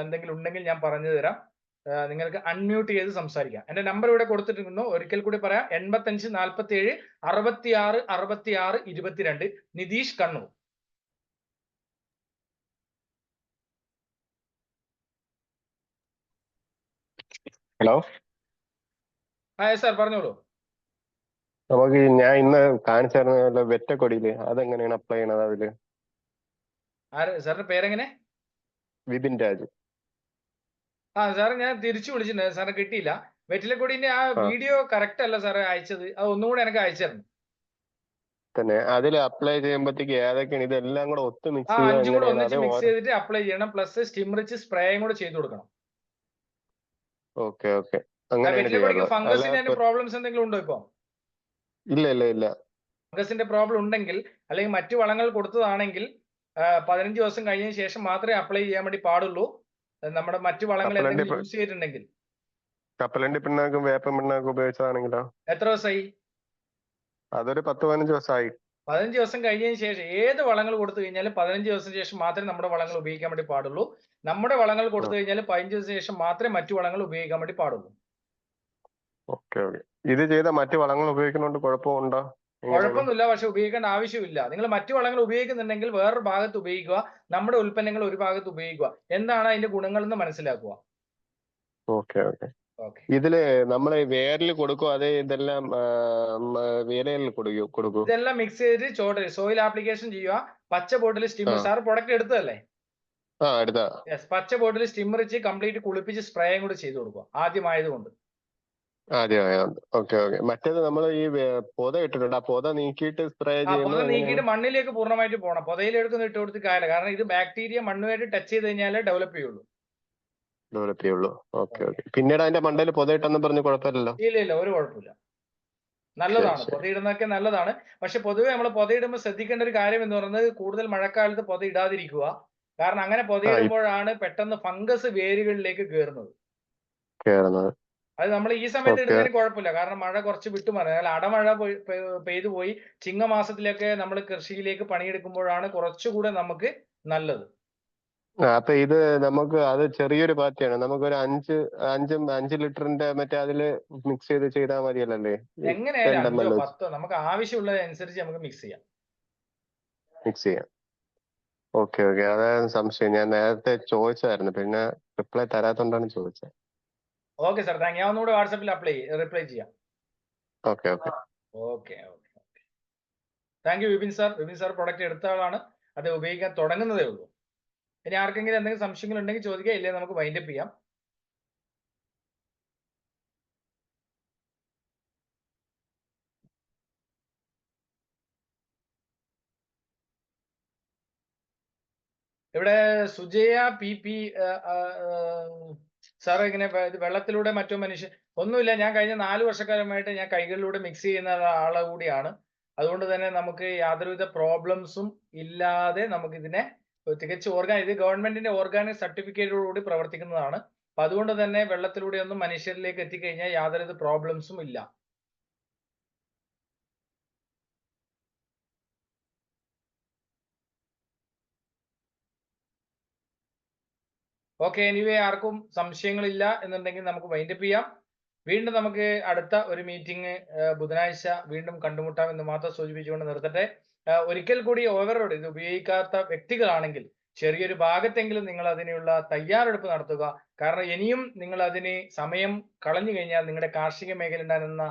എന്തെങ്കിലും ഉണ്ടെങ്കിൽ ഞാൻ പറഞ്ഞു തരാം. നിങ്ങൾക്ക് അൺമ്യൂട്ട് ചെയ്ത് സംസാരിക്കാം. എന്റെ നമ്പർ ഇവിടെ കൊടുത്തിട്ടുണ്ട്, ഒരിക്കൽ കൂടി പറയാം. 85 47 66 66 22. നിതീഷ്, കണ്ണൂർ. ഹലോ, സാർ പറഞ്ഞോളൂ. നമുക്ക് ഞാൻ ഇന്ന് കാണിച്ചായിരുന്ന വെറ്റക്കൊടിയില് അതെങ്ങനെയാണ് അപ്ലൈ ചെയ്യണത്? അതില് സാറിന്റെ പേരെങ്ങനെ? വിപിൻ രാജ്. സാർ ഞാൻ തിരിച്ചു വിളിച്ചിട്ടുണ്ട്, സാറിന് കിട്ടിയില്ല. വെറ്റിലക്കൊടിന്റെ ആ വീഡിയോ കറക്റ്റ് അല്ല സാറേ അയച്ചത്. അത് ഒന്നുകൂടെ എനിക്ക് അയച്ചിരുന്നു തന്നെ. അതിൽ അപ്ലൈ ചെയ്യുമ്പോഴത്തേക്ക് ഏതൊക്കെയാണ് ഇതെല്ലാം കൂടെ ഒത്ത് മിക്സ് 5 കൂടെ ഒന്നിച്ച് മിക്സ് ചെയ്തിട്ട് അപ്ലൈ ചെയ്യണം. പ്ലസ് സ്റ്റിംറിച്ച് സ്പ്രേയും കൂടെ ചെയ്ത് കൊടുക്കണം. ഓക്കെ ഓക്കെ, അങ്ങനെയാണ് വെറ്റില കൊടിക്ക് ചെയ്യാറുള്ളത്. അല്ല ഫംഗസിന്റെ പ്രോബ്ലംസ് എന്തെങ്കിലും ഉണ്ടോ ഇപ്പൊ? ഇല്ല ഇല്ല ഇല്ല. ഫംഗസിന്റെ പ്രോബ്ലം ഉണ്ടെങ്കിൽ അല്ലെങ്കിൽ മറ്റു വളങ്ങൾ കൊടുത്തതാണെങ്കിൽ 15 ദിവസം കഴിഞ്ഞതിന് ശേഷം മാത്രമേ അപ്ലൈ ചെയ്യാൻ വേണ്ടി പാടുള്ളൂ. നമ്മുടെ മറ്റു വളങ്ങൾ കപ്പലണ്ടി എന്തെങ്കിലും യൂസ് ചെയ്തിട്ടുണ്ടെങ്കിൽ. കപ്പലണ്ടി പിണ്ണാക്കും വേപ്പൻ പിണ്ണാക്കും ഉപയോഗിച്ചതാണെങ്കിലോ? എത്ര ദിവസമായി? അതൊരു 10-15 ദിവസമായി. 15 ദിവസം കഴിഞ്ഞതിന് ശേഷം ഏത് വളങ്ങൾ കൊടുത്തു കഴിഞ്ഞാലും 15 ദിവസം ശേഷം മാത്രമേ നമ്മുടെ വളങ്ങൾ ഉപയോഗിക്കാൻ വേണ്ടി പാടുള്ളൂ. നമ്മുടെ വളങ്ങൾ കൊടുത്തു കഴിഞ്ഞാൽ 15 ദിവസം ശേഷം മാത്രമേ മറ്റു വളങ്ങൾ ഉപയോഗിക്കാൻ വേണ്ടി പാടുള്ളൂ. Okay okay. ഇത് ചെയ്ത മറ്റു വളങ്ങൾ ഉപയോഗിക്കുന്നതുകൊണ്ട് കുഴപ്പമുണ്ടോ? കുഴപ്പമൊന്നുമില്ല, പക്ഷെ ഉപയോഗിക്കേണ്ട ആവശ്യമില്ല. നിങ്ങൾ മറ്റു വളങ്ങൾ ഉപയോഗിക്കുന്നുണ്ടെങ്കിൽ വേറൊരു ഭാഗത്ത് ഉപയോഗിക്കുക, നമ്മുടെ ഉൽപ്പന്നങ്ങൾ ഒരു ഭാഗത്ത് ഉപയോഗിക്കുക. എന്താണ് അതിന്റെ ഗുണങ്ങൾ എന്ന് മനസ്സിലാക്കുക. Okay okay. ഓക്കെ. ഇതില് നമ്മള് വേരിൽ കൊടുക്കും, അതേ ഇതെല്ലാം വേലയിൽ കൊടുക്കും? ഇതെല്ലാം മിക്സ് ചെയ്തിട്ട് ചോട്ടിൽ സോയിൽ ആപ്ലിക്കേഷൻ ചെയ്യുക. പച്ച ബോട്ടിൽ സ്റ്റിമ്മർ, സാർ പ്രൊഡക്റ്റ് എടുത്തതല്ലേ? എടുത്താ. യെസ്, പച്ച ബോട്ടിൽ സ്റ്റിമ്മർ വെച്ച് കംപ്ലീറ്റ് കുളിപ്പിച്ച് സ്പ്രേയും കൂടി ചെയ്ത് കൊടുക്കുക, ആദ്യമായതുകൊണ്ട്. Okay okay. മറ്റേത് നമ്മൾ ഈ പൊത ഇട്ടിട്ടുണ്ട്, ആ പൊത നീക്കിയിട്ട് സ്പ്രേ പൊത ചെയ്യുമ്പോൾ നീക്കിയിട്ട് മണ്ണിലേക്ക് പൂർണ്ണമായിട്ട് പോകണം. പൊതയിലെടുക്കുന്ന ഇട്ട് കൊടുത്ത് കാര്യമില്ല, കാരണം ഇത് ബാക്ടീരിയ മണ്ണുമായിട്ട് ടച്ച് ചെയ്ത് കഴിഞ്ഞാലേ ഡെവലപ്പ് ചെയ്യുള്ളൂ. Okay okay. പിന്നീട് അതിന്റെ മണ്ടയിൽ പൊത ഇട്ടെന്ന് പറഞ്ഞ് കുഴപ്പമില്ലല്ലോ? ഇല്ല, ഒരു കുഴപ്പമില്ല, നല്ലതാണ്. പൊതയിടുന്നതൊക്കെ നല്ലതാണ്. പക്ഷെ പൊതുവെ നമ്മൾ പൊതയിടുമ്പോൾ ശ്രദ്ധിക്കേണ്ട ഒരു കാര്യം എന്ന് പറയുന്നത് കൂടുതൽ മഴക്കാലത്ത് പൊത ഇടാതിരിക്കുക. കാരണം അങ്ങനെ പൊതയിടുമ്പോഴാണ് പെട്ടെന്ന് ഫംഗസ് വേരുകളിലേക്ക് കയറുന്നത്. അത് നമ്മൾ ഈ സമയത്ത് ഇടുന്നതിന് കുഴപ്പമില്ല, കാരണം മഴ കുറച്ച് വിട്ടുമാറി. അതായത് അടമഴ പെയ്തു പോയി ചിങ്ങമാസത്തിലൊക്കെ നമ്മൾ കൃഷിയിലേക്ക് പണിയെടുക്കുമ്പോഴാണ് കുറച്ചുകൂടെ നമുക്ക് നല്ലത്. അപ്പൊ ഇത് നമുക്ക് അത് ചെറിയൊരു പാർട്ടിയാണ്, നമുക്കൊരു 5 ലിറ്ററിന്റെ മറ്റേ അതില് മിക്സ് ചെയ്താൽ മതിയല്ലേ? എങ്ങനെയായാലും 5ഓ 10ഓ നമുക്ക് ആവശ്യമുള്ളതനുസരിച്ച് നമുക്ക് മിക്സ് ചെയ്യാം. Okay okay. അതായത് സംശയം, ഞാൻ നേരത്തെ ചോദിച്ചായിരുന്നു, പിന്നെ റിപ്ലൈ തരാത്തോണ്ടാണ് ചോദിച്ചത്. Okay sir, thank you. ഞാൻ ഒന്നുകൂടെ വാട്സാപ്പിൽ റിപ്ലൈ ചെയ്യാം. Okay okay. Thank you Vipin sir. Vipin sir product എടുത്ത ആളാണ്, അത് ഉപയോഗിക്കാൻ തുടങ്ങുന്നതേ ഉള്ളൂ. ഇനി ആർക്കെങ്കിലും എന്തെങ്കിലും സംശയങ്ങൾ ഉണ്ടെങ്കിൽ ചോദിക്കുക, ഇല്ലെങ്കിൽ നമുക്ക് വൈൻഡപ്പ് ചെയ്യാം. ഇവിടെ സുജയ പി സാർ, ഇങ്ങനെ വെള്ളത്തിലൂടെ മറ്റോ മനുഷ്യൻ ഒന്നുമില്ല. ഞാൻ കഴിഞ്ഞ 4 വർഷക്കാലമായിട്ട് ഞാൻ കൈകളിലൂടെ മിക്സ് ചെയ്യുന്ന ആളെ കൂടിയാണ്. അതുകൊണ്ട് തന്നെ നമുക്ക് യാതൊരുവിധ പ്രോബ്ലംസും ഇല്ലാതെ നമുക്ക് ഇതിനെ തികച്ച് ഇത് ഗവൺമെന്റിന്റെ ഓർഗാനിക് സർട്ടിഫിക്കറ്റോടുകൂടി പ്രവർത്തിക്കുന്നതാണ്. അപ്പൊ അതുകൊണ്ട് തന്നെ വെള്ളത്തിലൂടെ ഒന്നും മനുഷ്യരിലേക്ക് എത്തിക്കഴിഞ്ഞാൽ യാതൊരുവിധ പ്രോബ്ലംസും ഇല്ല. ഓക്കെ, എനിവേ ആർക്കും സംശയങ്ങളില്ല എന്നുണ്ടെങ്കിൽ നമുക്ക് വൈൻഡപ്പ് ചെയ്യാം. വീണ്ടും നമുക്ക് അടുത്ത ഒരു മീറ്റിംഗ് ബുധനാഴ്ച വീണ്ടും കണ്ടുമുട്ടാം എന്ന് മാത്രം സൂചിപ്പിച്ചുകൊണ്ട് നിർത്തട്ടെ. ഒരിക്കൽ കൂടി ഓവറോഡ് ഇത് ഉപയോഗിക്കാത്ത വ്യക്തികളാണെങ്കിൽ ചെറിയൊരു ഭാഗത്തെങ്കിലും നിങ്ങൾ അതിനുള്ള തയ്യാറെടുപ്പ് നടത്തുക. കാരണം ഇനിയും നിങ്ങൾ അതിന് സമയം കളഞ്ഞു കഴിഞ്ഞാൽ നിങ്ങളുടെ കാർഷിക മേഖല ഉണ്ടാകുന്ന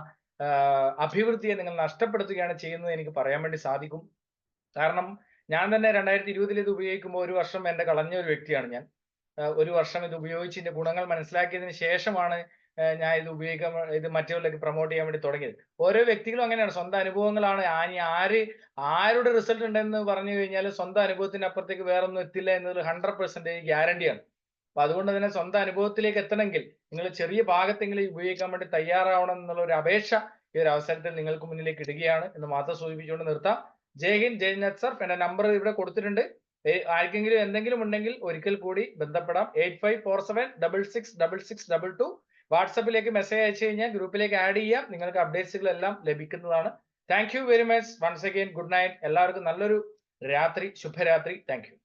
അഭിവൃദ്ധിയെ നിങ്ങൾ നഷ്ടപ്പെടുത്തുകയാണ് ചെയ്യുന്നത് എനിക്ക് പറയാൻ വേണ്ടി സാധിക്കും. കാരണം ഞാൻ തന്നെ 2020 ഇത് ഉപയോഗിക്കുമ്പോൾ ഒരു വർഷം എന്റെ കളഞ്ഞ ഒരു വ്യക്തിയാണ് ഞാൻ. ഒരു വർഷം ഇത് ഉപയോഗിച്ച് ഇതിന്റെ ഗുണങ്ങൾ മനസ്സിലാക്കിയതിന് ശേഷമാണ് ഞാൻ ഇത് മറ്റുള്ളവർക്ക് പ്രൊമോട്ട് ചെയ്യാൻ വേണ്ടി തുടങ്ങിയത്. ഓരോ വ്യക്തികളും അങ്ങനെയാണ്, സ്വന്തം അനുഭവങ്ങളാണ്. ആരുടെ റിസൾട്ട് ഉണ്ടെന്ന് പറഞ്ഞു കഴിഞ്ഞാൽ സ്വന്തം അനുഭവത്തിന് അപ്പുറത്തേക്ക് വേറൊന്നും എത്തില്ല എന്നത് 100% ഗ്യാരണ്ടിയാണ്. അപ്പൊ അതുകൊണ്ട് തന്നെ സ്വന്തം അനുഭവത്തിലേക്ക് എത്തണമെങ്കിൽ നിങ്ങൾ ചെറിയ ഭാഗത്തെങ്കിലും ഉപയോഗിക്കാൻ വേണ്ടി തയ്യാറാവണം എന്നുള്ള ഒരു അപേക്ഷ ഈ ഒരു അവസരത്തിൽ നിങ്ങൾക്ക് മുന്നിലേക്ക് ഇടുകയാണ് എന്ന് മാത്രം സൂചിപ്പിച്ചുകൊണ്ട് നിർത്താം. ജയ് ഹിന്ദ്, ജയ് നത്സർ. എന്റെ നമ്പർ ഇവിടെ കൊടുത്തിട്ടുണ്ട്. ആർക്കെങ്കിലും എന്തെങ്കിലും ഉണ്ടെങ്കിൽ ഒരിക്കൽ കൂടി ബന്ധപ്പെടാം. 8547666622. വാട്സാപ്പിലേക്ക് മെസ്സേജ് അയച്ചു കഴിഞ്ഞാൽ ഗ്രൂപ്പിലേക്ക് ആഡ് ചെയ്യാം. നിങ്ങൾക്ക് അപ്ഡേറ്റ്സുകളെല്ലാം ലഭിക്കുന്നതാണ്. Thank you very much once again. Good night. എല്ലാവർക്കും നല്ലൊരു രാത്രി, ശുഭരാത്രി. Thank U.